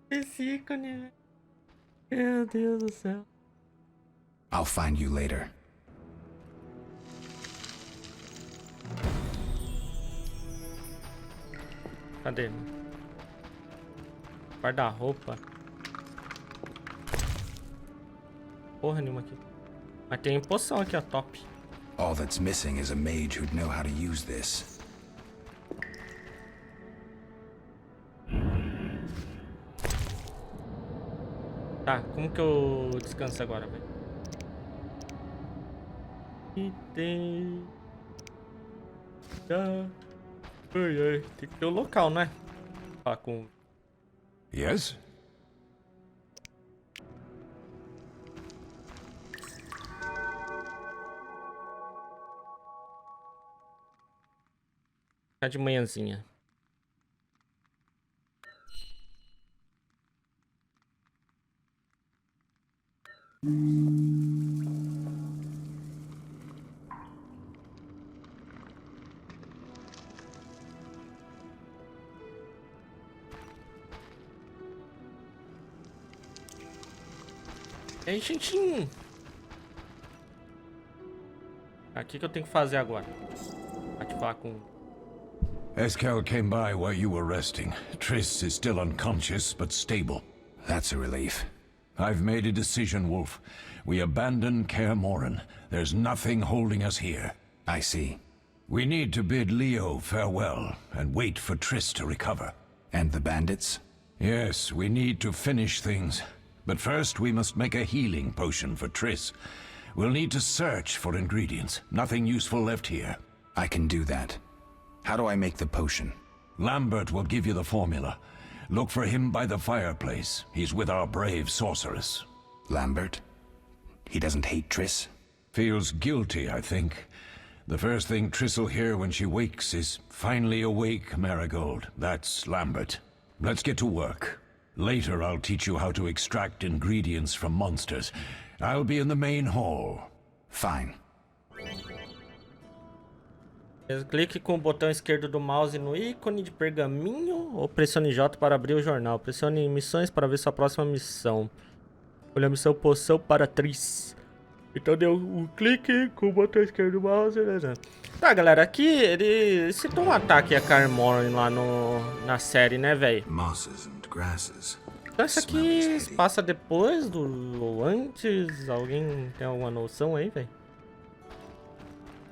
Esse ícone, meu Deus do céu. I'll find you later. Cadê? Guarda-roupa. Porra nenhuma aqui. Mas tem poção aqui, ó, top. All that's missing is a mage who'd know how to use this. Tá, como que eu descanso agora, velho? Item. Ai, tem que ter o local, né? Tá com. Yes? Tá de manhãzinha. E aí, gente. Aqui que eu tenho que fazer agora. Ativar com. Eskel came by while you were resting. Triss is still unconscious, but stable. That's a relief. I've made a decision, Wolf. We abandon Kaer Morhen. There's nothing holding us here. I see. We need to bid Leo farewell and wait for Triss to recover. And the bandits? Yes, we need to finish things. But first we must make a healing potion for Triss. We'll need to search for ingredients. Nothing useful left here. I can do that. How do I make the potion? Lambert will give you the formula. Look for him by the fireplace. He's with our brave sorceress. Lambert? He doesn't hate Triss? Feels guilty, I think. The first thing Triss'll hear when she wakes is, "Finally awake, Marigold." That's Lambert. Let's get to work. Later I'll teach you how to extract ingredients from monsters. I'll be in the main hall. Fine. Clique com o botão esquerdo do mouse no ícone de pergaminho ou pressione J para abrir o jornal. Pressione missões para ver sua próxima missão. Olha a missão poção para Triss. Então deu um clique com o botão esquerdo do mouse. Né? Tá, galera, aqui ele citou um ataque a Kaer Morhen lá na série, né, velho? Então isso aqui se passa depois ou antes? Alguém tem alguma noção aí, velho?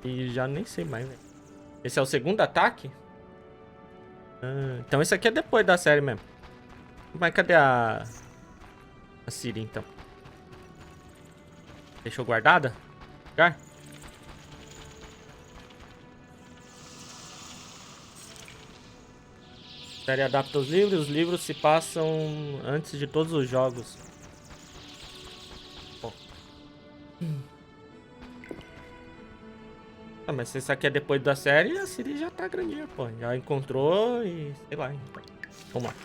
E já nem sei mais, velho. Esse é o segundo ataque? Então esse aqui é depois da série mesmo. Mas cadê a Ciri, então? Deixou guardada? Lugar? A série adapta os livros se passam antes de todos os jogos. Bom. Ah, mas se isso aqui é depois da série, a Ciri já tá grandinha, pô. Já encontrou e sei lá. Então. Vamos lá.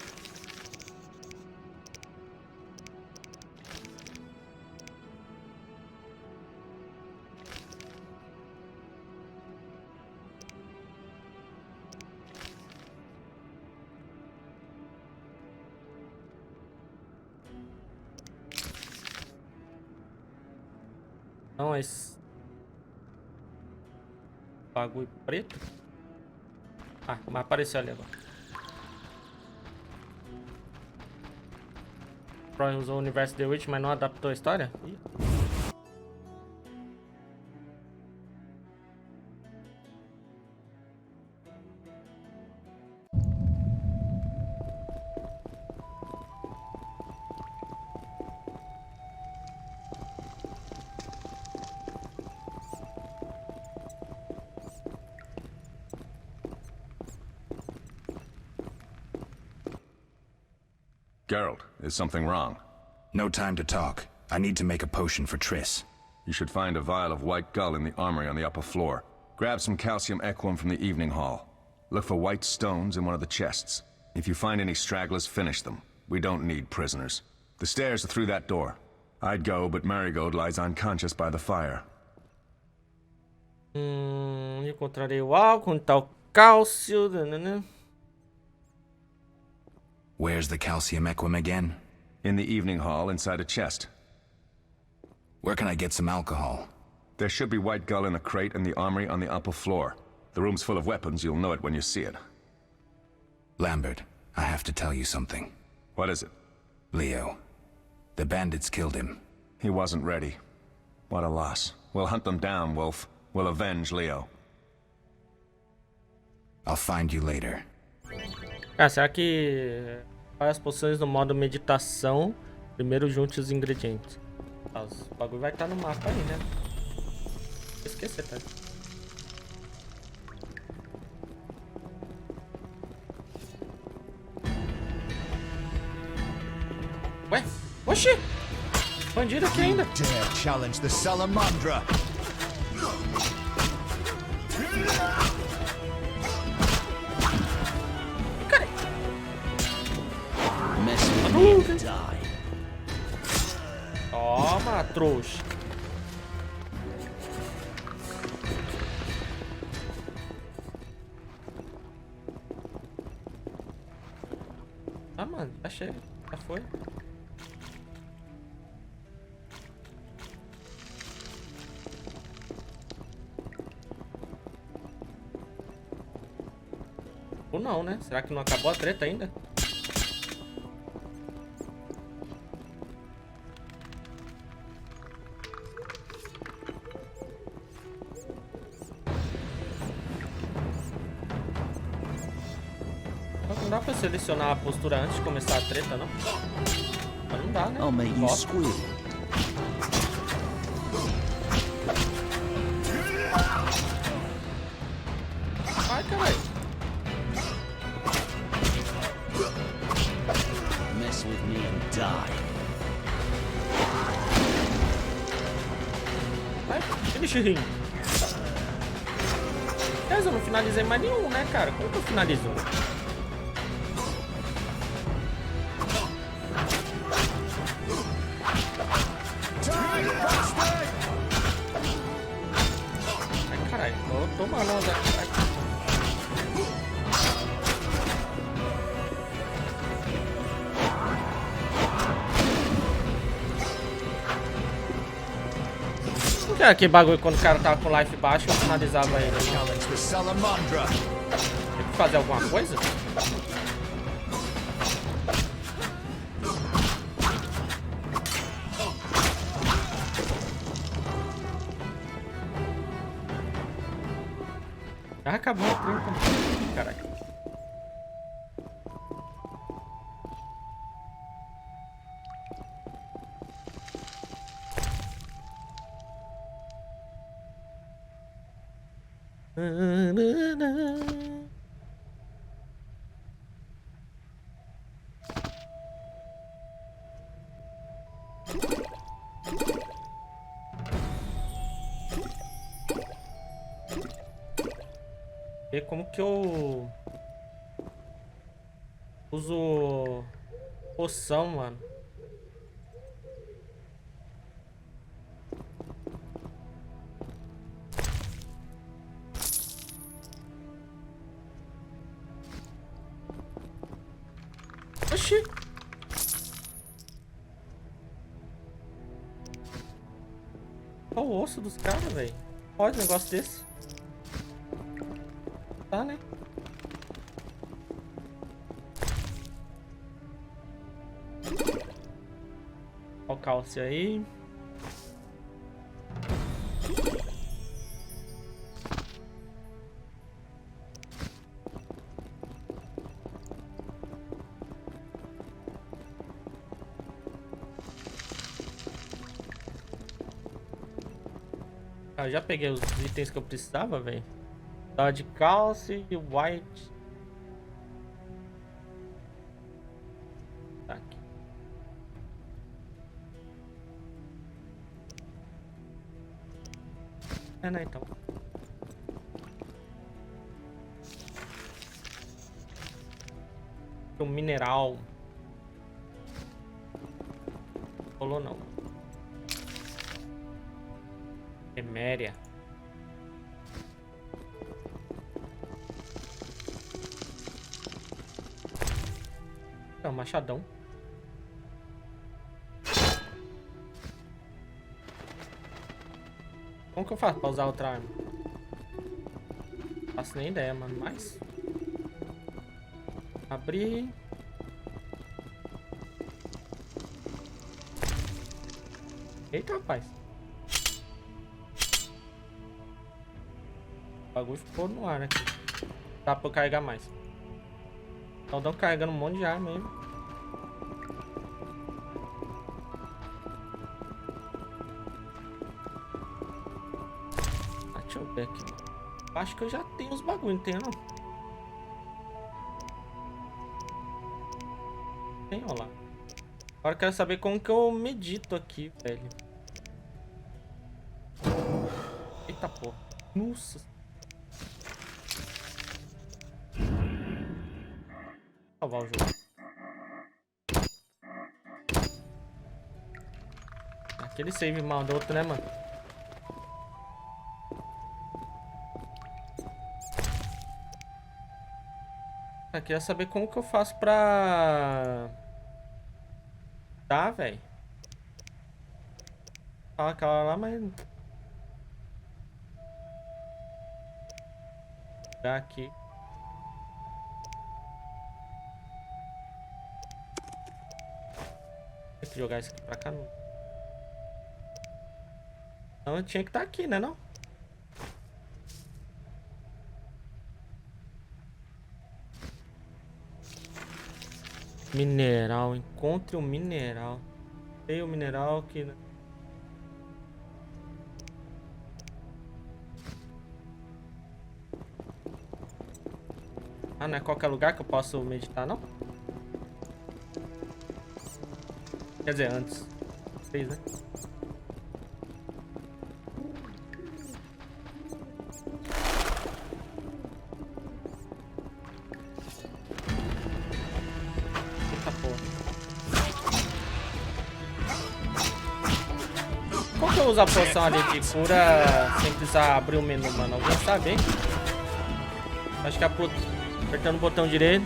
Não, esse bagulho preto. Ah, mas apareceu ali agora. Troy usou o universo The Witch, mas não adaptou a história? Ih. Geralt, is something wrong? No time to talk. I need to make a potion for Triss. You should find a vial of white gull in the armory on the upper floor. Grab some calcium equum from the evening hall. Look for white stones in one of the chests. If you find any stragglers, finish them. We don't need prisoners. The stairs are through that door. I'd go, but Marigold lies unconscious by the fire. Encontrarei o álcool, onde tá o cálcio. Where's the calcium equum again? In the evening hall, inside a chest. Where can I get some alcohol? There should be white gull in a crate in the armory on the upper floor. The room's full of weapons, you'll know it when you see it. Lambert, I have to tell you something. What is it? Leo. The bandits killed him. He wasn't ready. What a loss. We'll hunt them down, Wolf. We'll avenge Leo. I'll find you later. Ah, será que faz as poções no modo meditação? Primeiro junte os ingredientes. Ah, o bagulho vai estar no mapa aí, né? Vou esquecer, tá? Ué? Oxi! Bandido aqui ainda. Dare challenge the Salamandra. Mess with me and die. Toma, trouxa. Ah, mano, já chega. Já foi. Ou não, né? Será que não acabou a treta ainda? Não dá pra selecionar a postura antes de começar a treta, não? Mas não dá, né? I'll make you Ó. squeal. Ai, caralho. Mess with me and die. Ai, que bichinho. Mas eu não finalizei mais nenhum, né, cara? Como que eu finalizo? Ai, caralho. Tô tomando umas aqui. Que é aquele bagulho quando o cara tava com life baixo eu finalizava ele. Tem que fazer alguma coisa? Já acabou a treta. Caralho. E como que eu uso poção, mano? Oxi! Olha o osso dos caras, velho. Pode um negócio desse. Tá, né? Olha o cálcio aí. Ah, já peguei os itens que eu precisava, velho. Tá de cálcio e white. Tá aqui. É, né, então. Um mineral. Rolou não. Eméria. É um machadão. Como que eu faço pra usar outra arma? Não faço nem ideia, mano. Mas... abrir... Eita, rapaz. O bagulho ficou no ar aqui. Dá pra eu carregar mais. Estão carregando um monte de arma aí. Ah, deixa eu ver aqui. Acho que eu já tenho os bagulho, não tenho não? Tem, ó lá. Agora eu quero saber como que eu medito aqui, velho. Eita porra. Nossa. Salvar o jogo. Aquele save maldoto, né, mano? Eu queria saber como que eu faço pra... Tá, velho. Fala aquela lá, mas... Tá aqui. Tem que jogar isso aqui pra cá, não. Então eu tinha que estar aqui, né, não? Mineral, encontre um mineral. Tem um mineral que... Ah, não é qualquer lugar que eu posso meditar, não? Quer dizer, antes. Fez, né? Eita porra. Como que eu uso a poção ali de cura sem precisar abrir o menu, mano? Alguém sabe, hein? Acho que apertando o botão direito.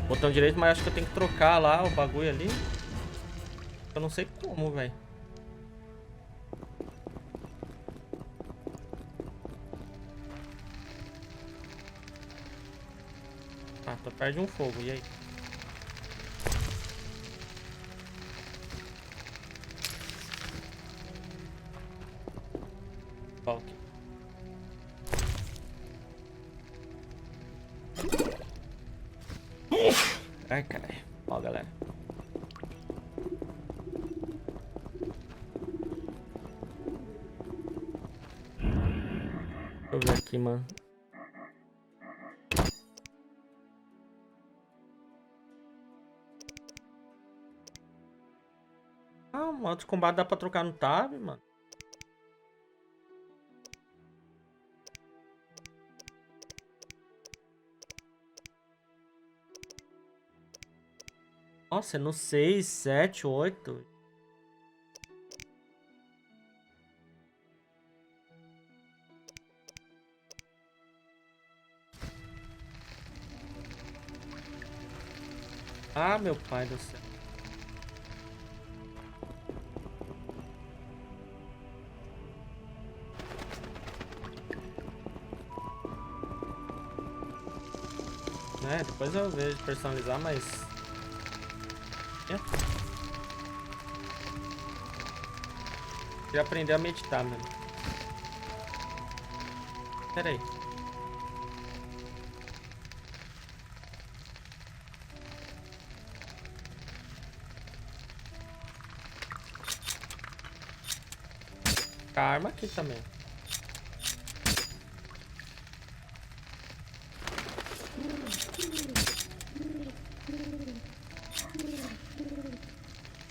Botão direito, mas acho que eu tenho que trocar lá o bagulho ali. Eu não sei como, velho. Ah, tô perto de um fogo, e aí? Volta. Ai, caralho. Ó, galera. Deixa eu ver aqui, mano. Ah, o modo de combate dá pra trocar no tab, mano. Nossa, é no 6, 7, 8. Ah, meu pai do céu. É, depois eu vejo personalizar, mas... Queria aprender a meditar, mano. Pera aí. A arma aqui também.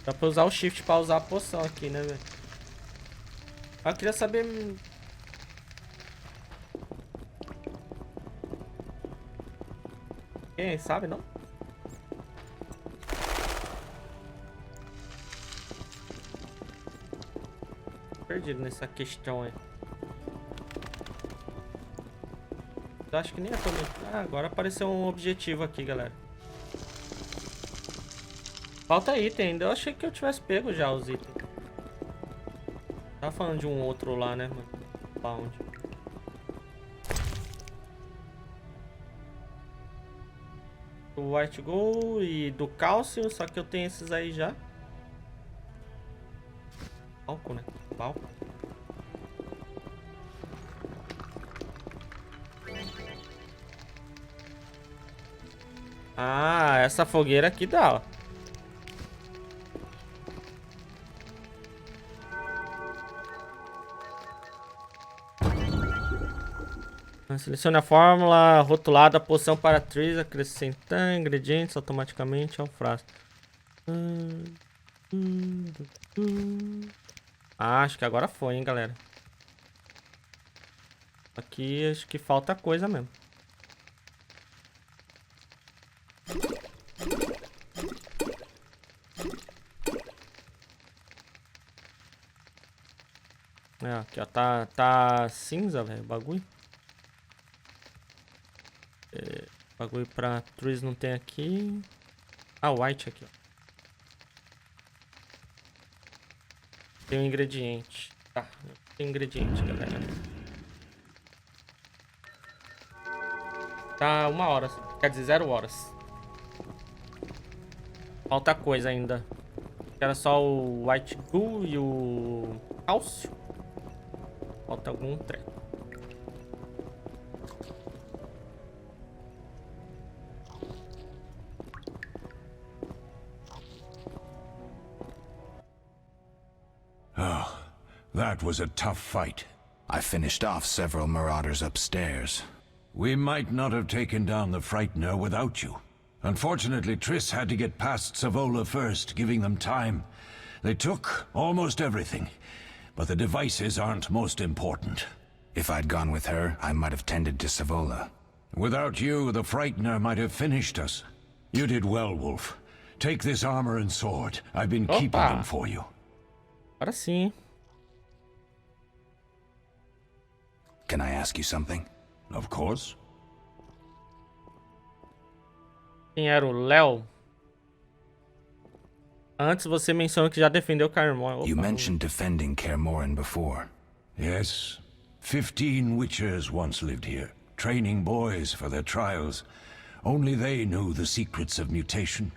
Dá pra usar o shift pra usar a poção aqui, né, velho? Eu queria saber... Quem sabe, não? Perdido nessa questão aí. Eu acho que nem é pra mim. Ah, agora apareceu um objetivo aqui, galera. Falta item ainda. Eu achei que eu tivesse pego já os itens. Tava falando de um outro lá, né, mano? Lá onde? Do White Gold e do Cálcio, só que eu tenho esses aí já. Álcool, né? Álcool. Ah, essa fogueira aqui dá, ó. Selecione a fórmula rotulada, poção para Triss, acrescentar ingredientes automaticamente ao frasco. Ah, acho que agora foi, hein, galera. Aqui acho que falta coisa mesmo. É, aqui ó, tá cinza, velho, o bagulho. Bagulho pra Triss não tem aqui. Ah, white aqui, ó. Tem um ingrediente. Tá, tem ingrediente, galera. Tá 1 hora, quer dizer 0 horas. Falta coisa ainda. Era só o white goo e o cálcio. Falta algum treco. Oh, that was a tough fight. I finished off several marauders upstairs. We might not have taken down the Frightener without you. Unfortunately, Triss had to get past Savola first, giving them time. They took almost everything, but the devices aren't most important. If I'd gone with her, I might have tended to Savola. Without you, the Frightener might have finished us. You did well, Wolf. Take this armor and sword. I've been keeping them for you. Agora sim. Can I ask you something? Of course. Quem era o Léo? Antes você mencionou que já defendeu Carmore. You mentioned defending Kaer Morhen before. Yes. 15 Witchers once lived here, training boys for their trials. Only they knew the secrets of mutation.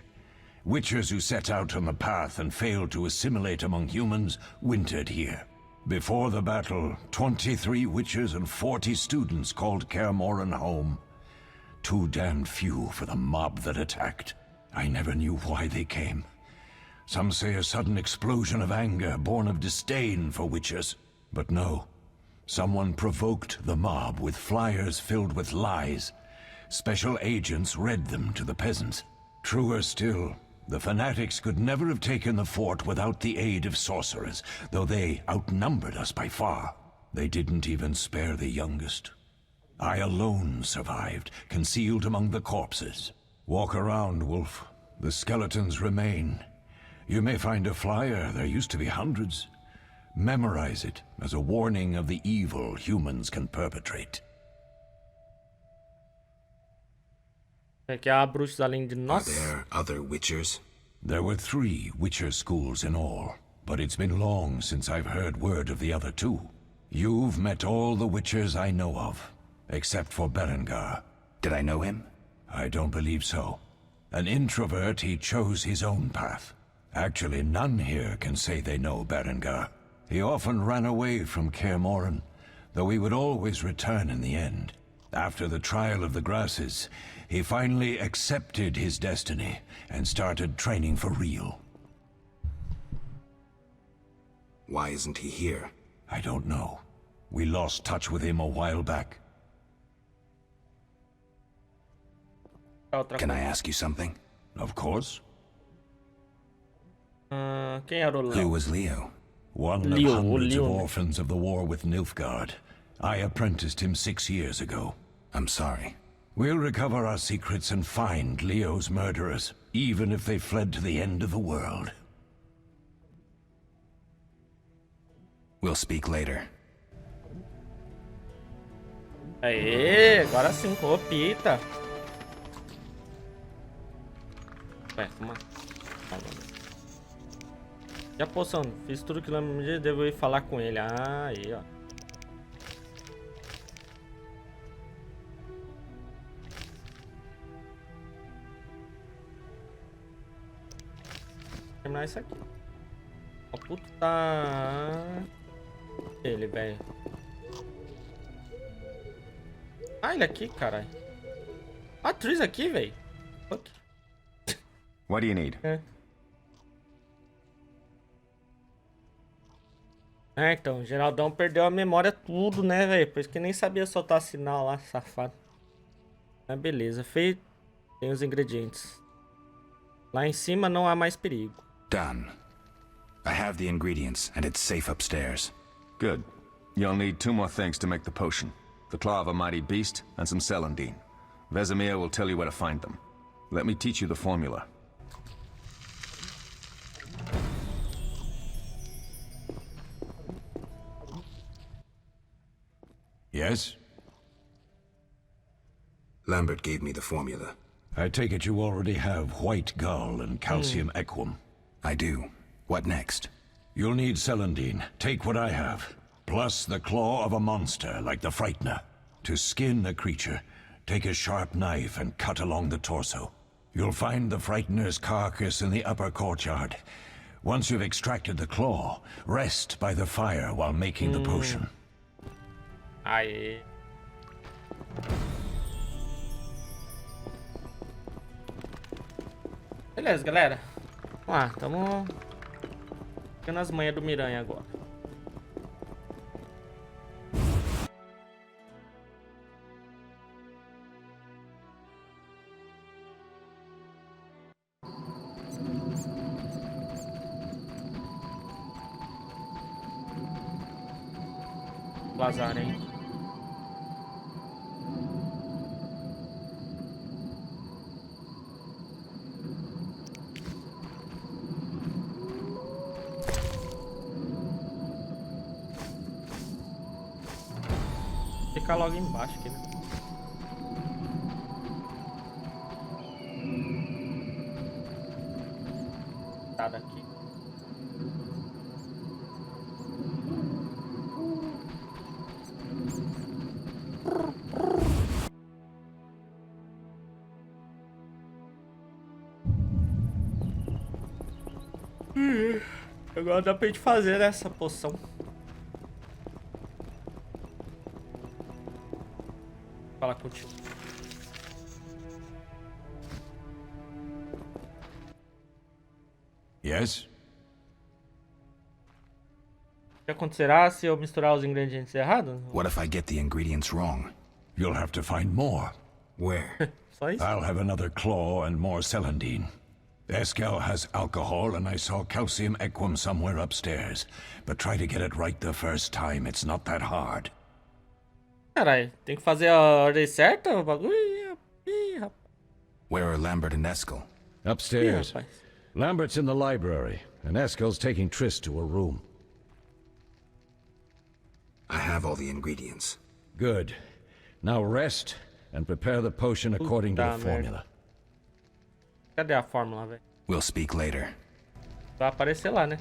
Witchers who set out on the path and failed to assimilate among humans wintered here. Before the battle, 23 Witchers and 40 students called Kaer Morhen home. Too damned few for the mob that attacked. I never knew why they came. Some say a sudden explosion of anger born of disdain for Witchers. But no. Someone provoked the mob with flyers filled with lies. Special agents read them to the peasants. Truer still, the fanatics could never have taken the fort without the aid of sorcerers, though they outnumbered us by far. They didn't even spare the youngest. I alone survived, concealed among the corpses. Walk around, Wolf. The skeletons remain. You may find a flyer, there used to be hundreds. Memorize it as a warning of the evil humans can perpetrate. Que há bruxos além de nós. Are there other Witchers? There were 3 Witcher schools in all, but it's been long since I've heard word of the other 2. You've met all the Witchers I know of, except for Berengar. Did I know him? I don't believe so. An introvert, he chose his own path. Actually, none here can say they know Berengar. He often ran away from Kaer Morhen, though he would always return in the end. After the trial of the grasses, he finally accepted his destiny and started training for real. Why isn't he here? I don't know. We lost touch with him a while back. Can I ask you something? Of course. Quem era o Who Léo? was Leo? One of hundreds of orphans of the war with Nilfgaard. I apprenticed him 6 years ago. I'm sorry. We'll recover our secrets and find Leo's murderers, even if they fled to the end of the world. We'll speak later. Aê, agora sim, copita. Uma. E a poção? Fiz tudo que eu devo ir falar com ele. Ah, aí, ó. Vou terminar isso aqui. O puto tá... Ele, velho. Ah, ele aqui, caralho. A atriz aqui, velho. What do you need? Então, o Geraldão perdeu a memória tudo, né, velho? Por isso que nem sabia soltar sinal lá, safado. Mas beleza, feito. Tem os ingredientes. Lá em cima não há mais perigo. Done. I have the ingredients, and it's safe upstairs. Good. You'll need 2 more things to make the potion. The claw of a mighty beast and some celandine. Vesemir will tell you where to find them. Let me teach you the formula. Yes? Lambert gave me the formula. I take it you already have white gull and calcium equum. I do. What next? You'll need celandine. Take what I have. Plus the claw of a monster, like the Frightener. To skin a creature, take a sharp knife and cut along the torso. You'll find the Frightener's carcass in the upper courtyard. Once you've extracted the claw, rest by the fire while making the potion. Aê. Beleza, galera. Vamos lá, tamo ficando as manhas do Miranha agora. Vazar, hein? Ficar logo embaixo aqui, né? Tá daqui. Agora dá pra gente fazer essa poção. Fala contigo. Yes? O que acontecerá se eu misturar os ingredientes errados? What if I get the ingredients wrong? You'll have to find more. Where? Só isso? I'll have another claw and more celandine. Eskel has alcohol, and I saw calcium equum somewhere upstairs. But try to get it right the first time. It's not that hard. Caralho, tem que fazer a ordem certa, o bagulho. Ih, rapaz. Where are Lambert and Eskel? Upstairs. Ih, rapaz. Lambert's in the library, and Eskel's taking Triss to a room. I have all the ingredients. Good. Now rest and prepare the potion according to the formula. Cadê a fórmula, velho? We'll speak later. Vai aparecer lá, né?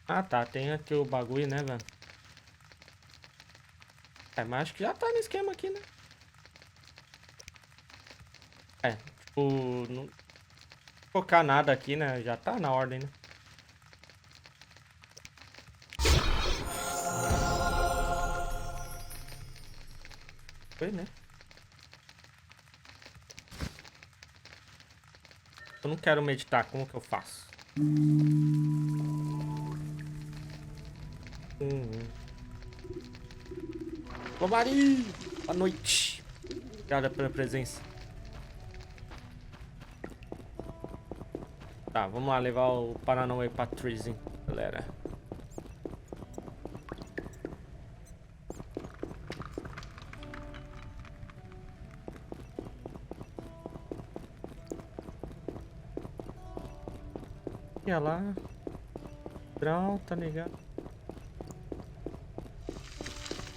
Ah, tá. Tem aqui o bagulho, né, velho? É, mas acho que já tá no esquema aqui, né? É, tipo... Não colocar nada aqui, né? Já tá na ordem, né? foi, né? Eu não quero meditar, como que eu faço? Ô Mari! Boa noite! Obrigada pela presença. Tá, vamos lá levar o Paranauê pra Trees, galera. Olha lá. Grão, tá ligado?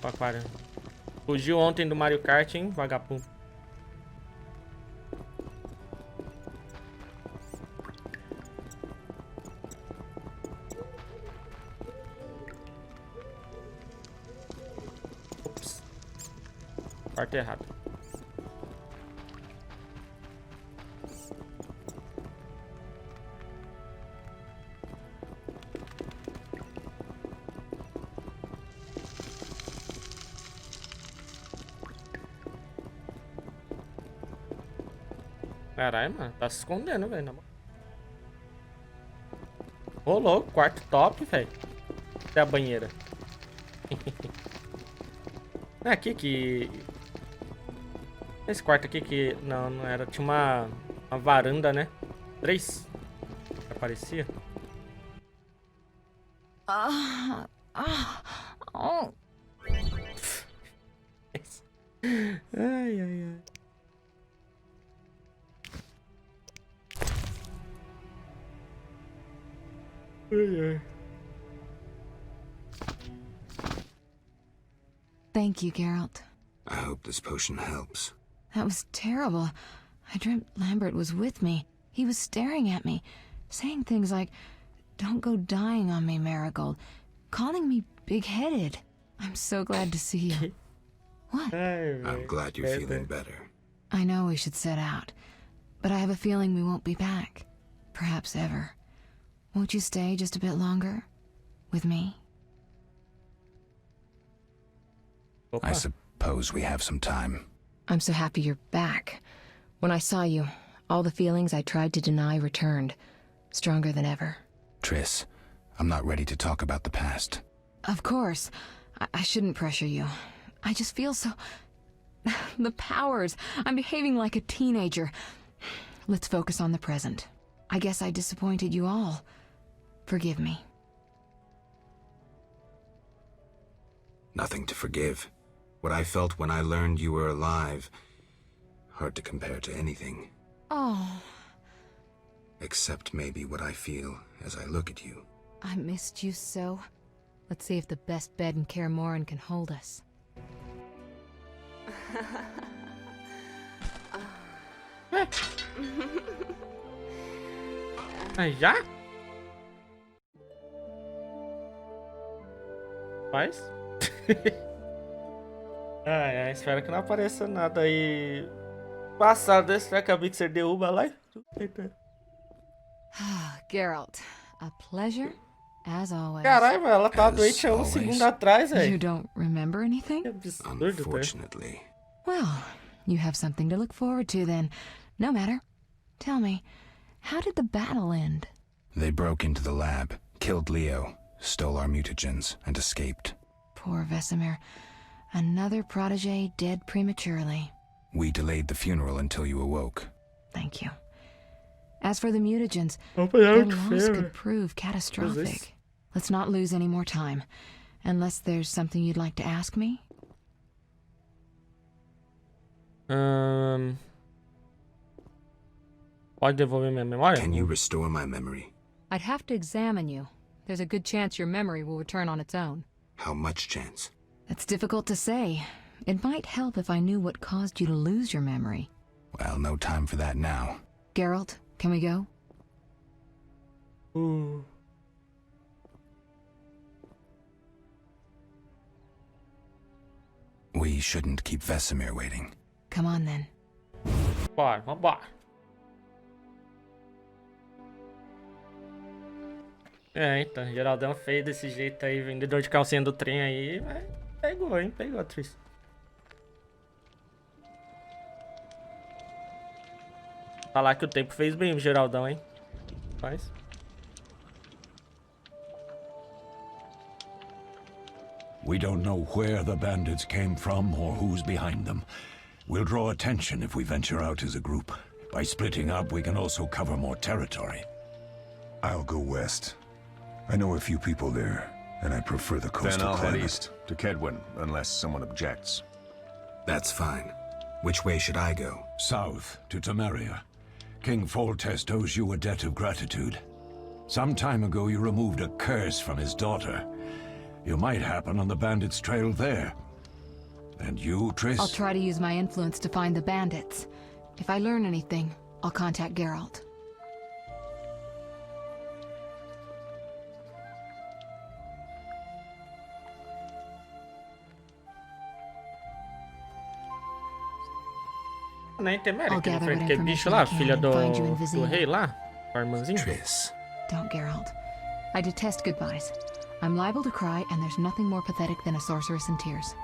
O aquário. Fugiu ontem do Mario Kart, hein, vagabundo. Ops. Quarto errado. Caralho, mano, tá se escondendo, velho. Ô, louco, quarto top, velho. Até a banheira. É aqui que... Esse quarto aqui que... Não, não era. Tinha uma varanda, né? 3. Aparecia. Oh. Ai, ai, ai. Thank you, Geralt. I hope this potion helps. That was terrible. I dreamt Lambert was with me. He was staring at me, saying things like, "Don't go dying on me, Marigold," calling me big-headed. I'm so glad to see you. What? I'm glad you're feeling better. I know we should set out, but I have a feeling we won't be back. Perhaps ever. Won't you stay just a bit longer? With me? I suppose we have some time. I'm so happy you're back. When I saw you, all the feelings I tried to deny returned, stronger than ever. Triss, I'm not ready to talk about the past. Of course. I shouldn't pressure you. I just feel so... The powers. I'm behaving like a teenager. Let's focus on the present. I guess I disappointed you all. Forgive me. Nothing to forgive. What I felt when I learned you were alive, hard to compare to anything. Oh. Except maybe what I feel as I look at you. I missed you so. Let's see if the best bed in Kaer Morhen can hold us. Aí já? Faz? Ai, ai, espero que não apareça nada aí passado desse, né? Que a Mixer derruba lá. Geralt, a pleasure, as always. Caralho, ela tava doente há um segundo atrás, velho. You don't remember anything? Que absurdo, Unfortunately. Well, you have something to look forward to then. No matter. Tell me, how did the battle end? They broke into the lab, killed Leo, stole our mutagens, and escaped. Poor Vesemir. Another protege dead prematurely. We delayed the funeral until you awoke. Thank you. As for the mutagens, their their loss could prove catastrophic. Let's not lose any more time. Unless there's something you'd like to ask me? Pode devolver minha memória? Can you restore my memory? I'd have to examine you. There's a good chance your memory will return on its own. How much chance? That's difficult to say. It might help if I knew what caused you to lose your memory. Well, no time for that now. Geralt, can we go? We shouldn't keep Vesemir waiting. Come on then. Bora, vambora. É, então, Geraldão feio desse jeito aí, vendedor de calcinha do trem aí, mas pegou, hein? Pegou a atriz. Falar que o tempo fez bem o Geraldão, hein? Faz. We don't know where the bandits came from or who's behind them. We'll draw attention if we venture out as a group. By splitting up, we can also cover more territory. I'll go west. I know a few people there, and I prefer the coastal Then I'll head climate. east, to Kedwin, unless someone objects. That's fine. Which way should I go? South, to Temeria. King Foltest owes you a debt of gratitude. Some time ago, you removed a curse from his daughter. You might happen on the bandits' trail there. And you, Triss? I'll try to use my influence to find the bandits. If I learn anything, I'll contact Geralt. Na Inteméria, que foi aquele bicho lá, filha do rei lá, o irmãzinho. Triss. Don't, Geralt. I detest goodbyes. I'm liable to cry, and there's nothing more pathetic than a sorceress in tears.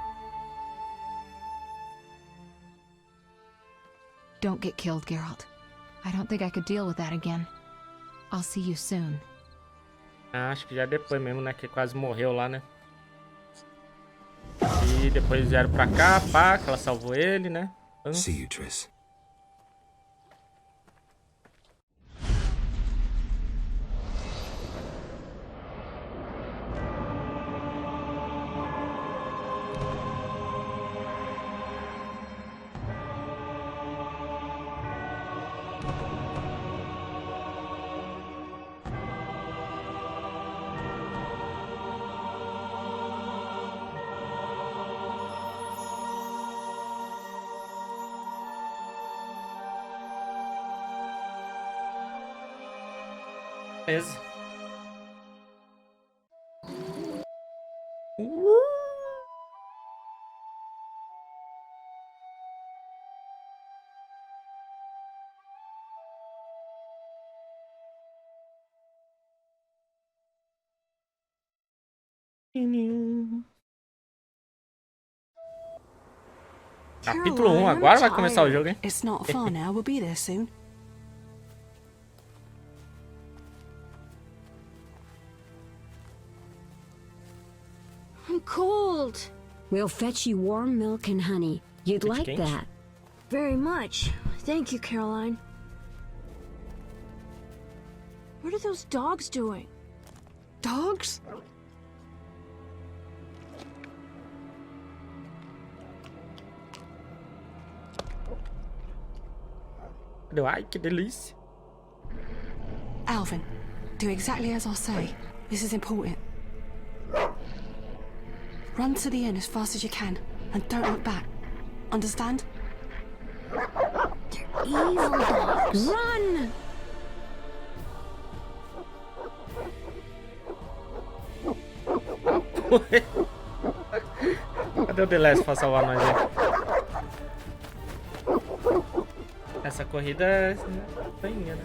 Don't get killed, Geralt. I don't think I could deal with that again. I'll see you soon. Ah, acho que já depois mesmo, né? Que quase morreu lá, né? E depois vieram pra cá, pá, que ela salvou ele, né? See you, Triss. Beleza. Capítulo 1, agora vai começar o jogo, hein? It's not far now, we'll be there soon. I'm cold. We'll fetch you warm milk and honey. You'd like that. Very much. Thank you, Caroline. What are those dogs doing? Dogs? Ai, que delícia. Alvin, do exactly as I say. This is important. Run to the inn as fast as you can, and don't look back. Understand? They're evil dogs. Run! Cadê o Deleste pra salvar nós aí? Essa corrida é bainha, né?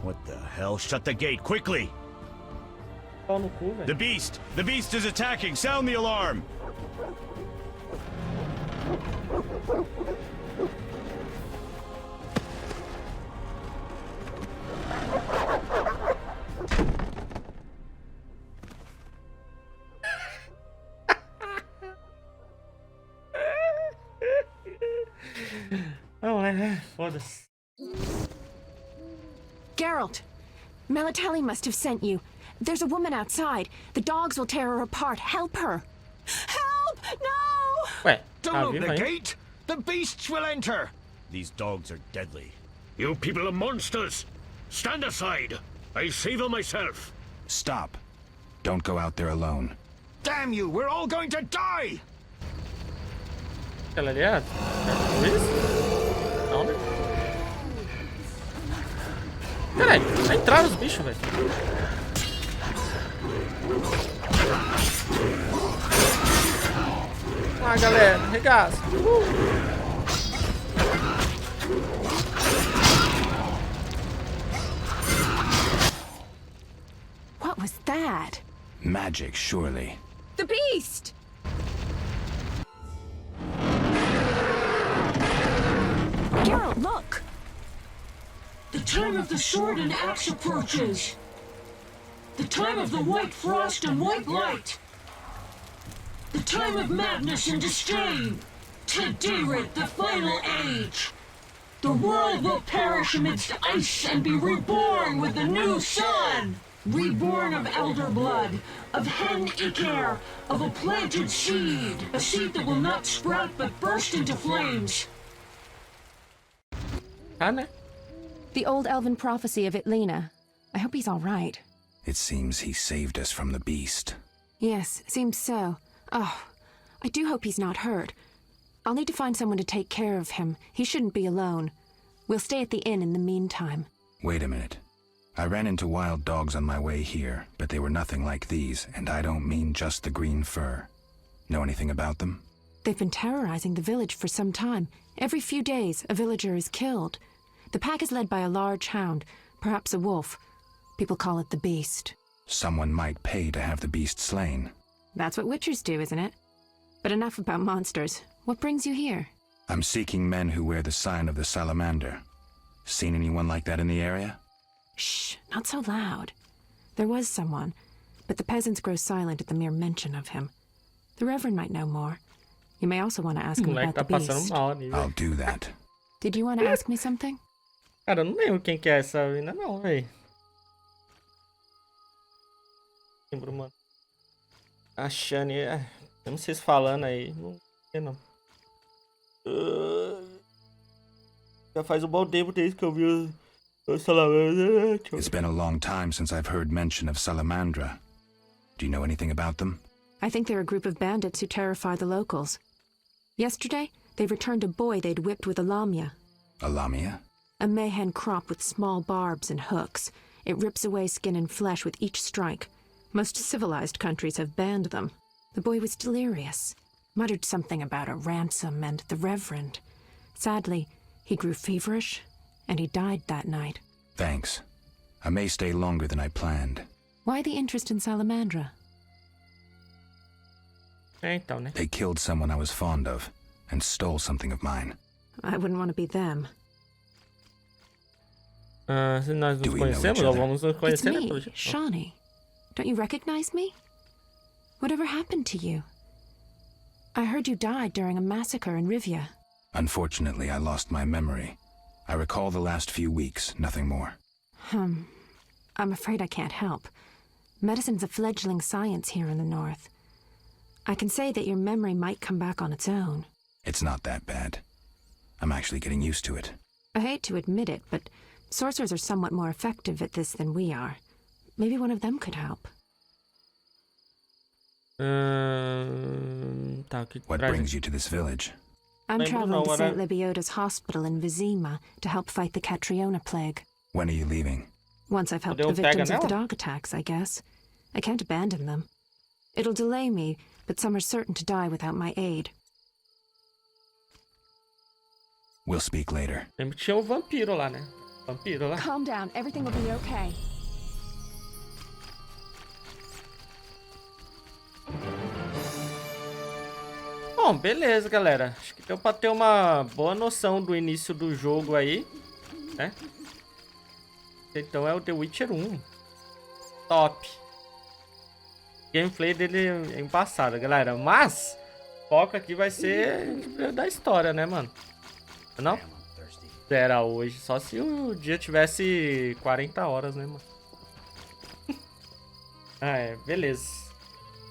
What the hell? Shut the gate, quickly! Pau no cu, velho. The beast is attacking! Sound the alarm! Não, é, foda-se. Geralt, Melitele must have sent you. There's a woman outside. The dogs will tear her apart. Help her. Help! No! Ué, Don't open the gate! The beasts will enter! These dogs are deadly. You people are monsters! Stand aside! I'll save them myself! Stop. Don't go out there alone. Damn you! We're all going to die! Ela ali é Luiz? Não, né? Caralho, vai entrar os bichos, velho. Vamos lá, galera, regaça. What was that? Magic, surely. The beast! time of the sword and axe approaches. The time of the white frost and white light. The time of madness and disdain. Tedirat, the final age. The world will perish amidst ice and be reborn with the new sun. Reborn of elder blood, of hen Iker, of a planted seed. A seed that will not sprout but burst into flames. Né? The old elven prophecy of Itlena. I hope he's all right. It seems he saved us from the beast. Yes, seems so. Oh, I do hope he's not hurt. I'll need to find someone to take care of him. He shouldn't be alone. We'll stay at the inn in the meantime. Wait a minute. I ran into wild dogs on my way here, but they were nothing like these, and I don't mean just the green fur. Know anything about them? They've been terrorizing the village for some time. Every few days, a villager is killed. The pack is led by a large hound, perhaps a wolf. People call it the beast. Someone might pay to have the beast slain. That's what witchers do, isn't it? But enough about monsters. What brings you here? I'm seeking men who wear the sign of the salamander. Seen anyone like that in the area? Shh, not so loud. There was someone, but the peasants grow silent at the mere mention of him. The Reverend might know more. You may also want to ask him about the beast. I'll do that. Did you want to ask me something? Cara, eu não lembro quem que é essa mina não, véi. Lembro, mano. A Shani, mesmo vocês falando aí, não sei não. Já faz um bom tempo desde que eu vi o Salamandra. It's been a long time since I've heard mention of Salamandra. Do you know anything about them? I think they're a group of bandits who terrify the locals. Yesterday, they returned a boy they'd whipped with a lamia. A lamia? A mayhen crop with small barbs and hooks. It rips away skin and flesh with each strike. Most civilized countries have banned them. The boy was delirious. Muttered something about a ransom and the Reverend. Sadly, he grew feverish, and he died that night. Thanks. I may stay longer than I planned. Why the interest in Salamandra? Então, né? They killed someone I was fond of, and stole something of mine. I wouldn't want to be them. Se nós nos conhecemos, ou vamos nos conhecer, né? It's me, Shawnee. Don't you recognize me? Whatever happened to you? I heard you died during a massacre in Rivia. Unfortunately, I lost my memory. I recall the last few weeks, nothing more. I'm afraid I can't help. Medicine's a fledgling science here in the north. I can say that your memory might come back on its own. It's not that bad. I'm actually getting used to it. I hate to admit it, but sorcerers are somewhat more effective at this than we are. Maybe one of them could help. What brings you to this village? I'm traveling to St. Libioda's hospital in Vizima to help fight the Catriona plague. When are you leaving? Once I've helped the victims of the dog attacks, I guess. I can't abandon them. It'll delay me, but some are certain to die without my aid. We'll speak later. Lembra que tinha vampiro lá, né? Vampiro lá. Calm down, everything will be okay. Bom, beleza, galera. Acho que deu pra ter uma boa noção do início do jogo aí, né? Então é o The Witcher 1. Top. O gameplay dele é embaçado, galera. Mas, o foco aqui vai ser da história, né, mano? Não? Era hoje. Só se o dia tivesse 40 horas, né, mano? Beleza.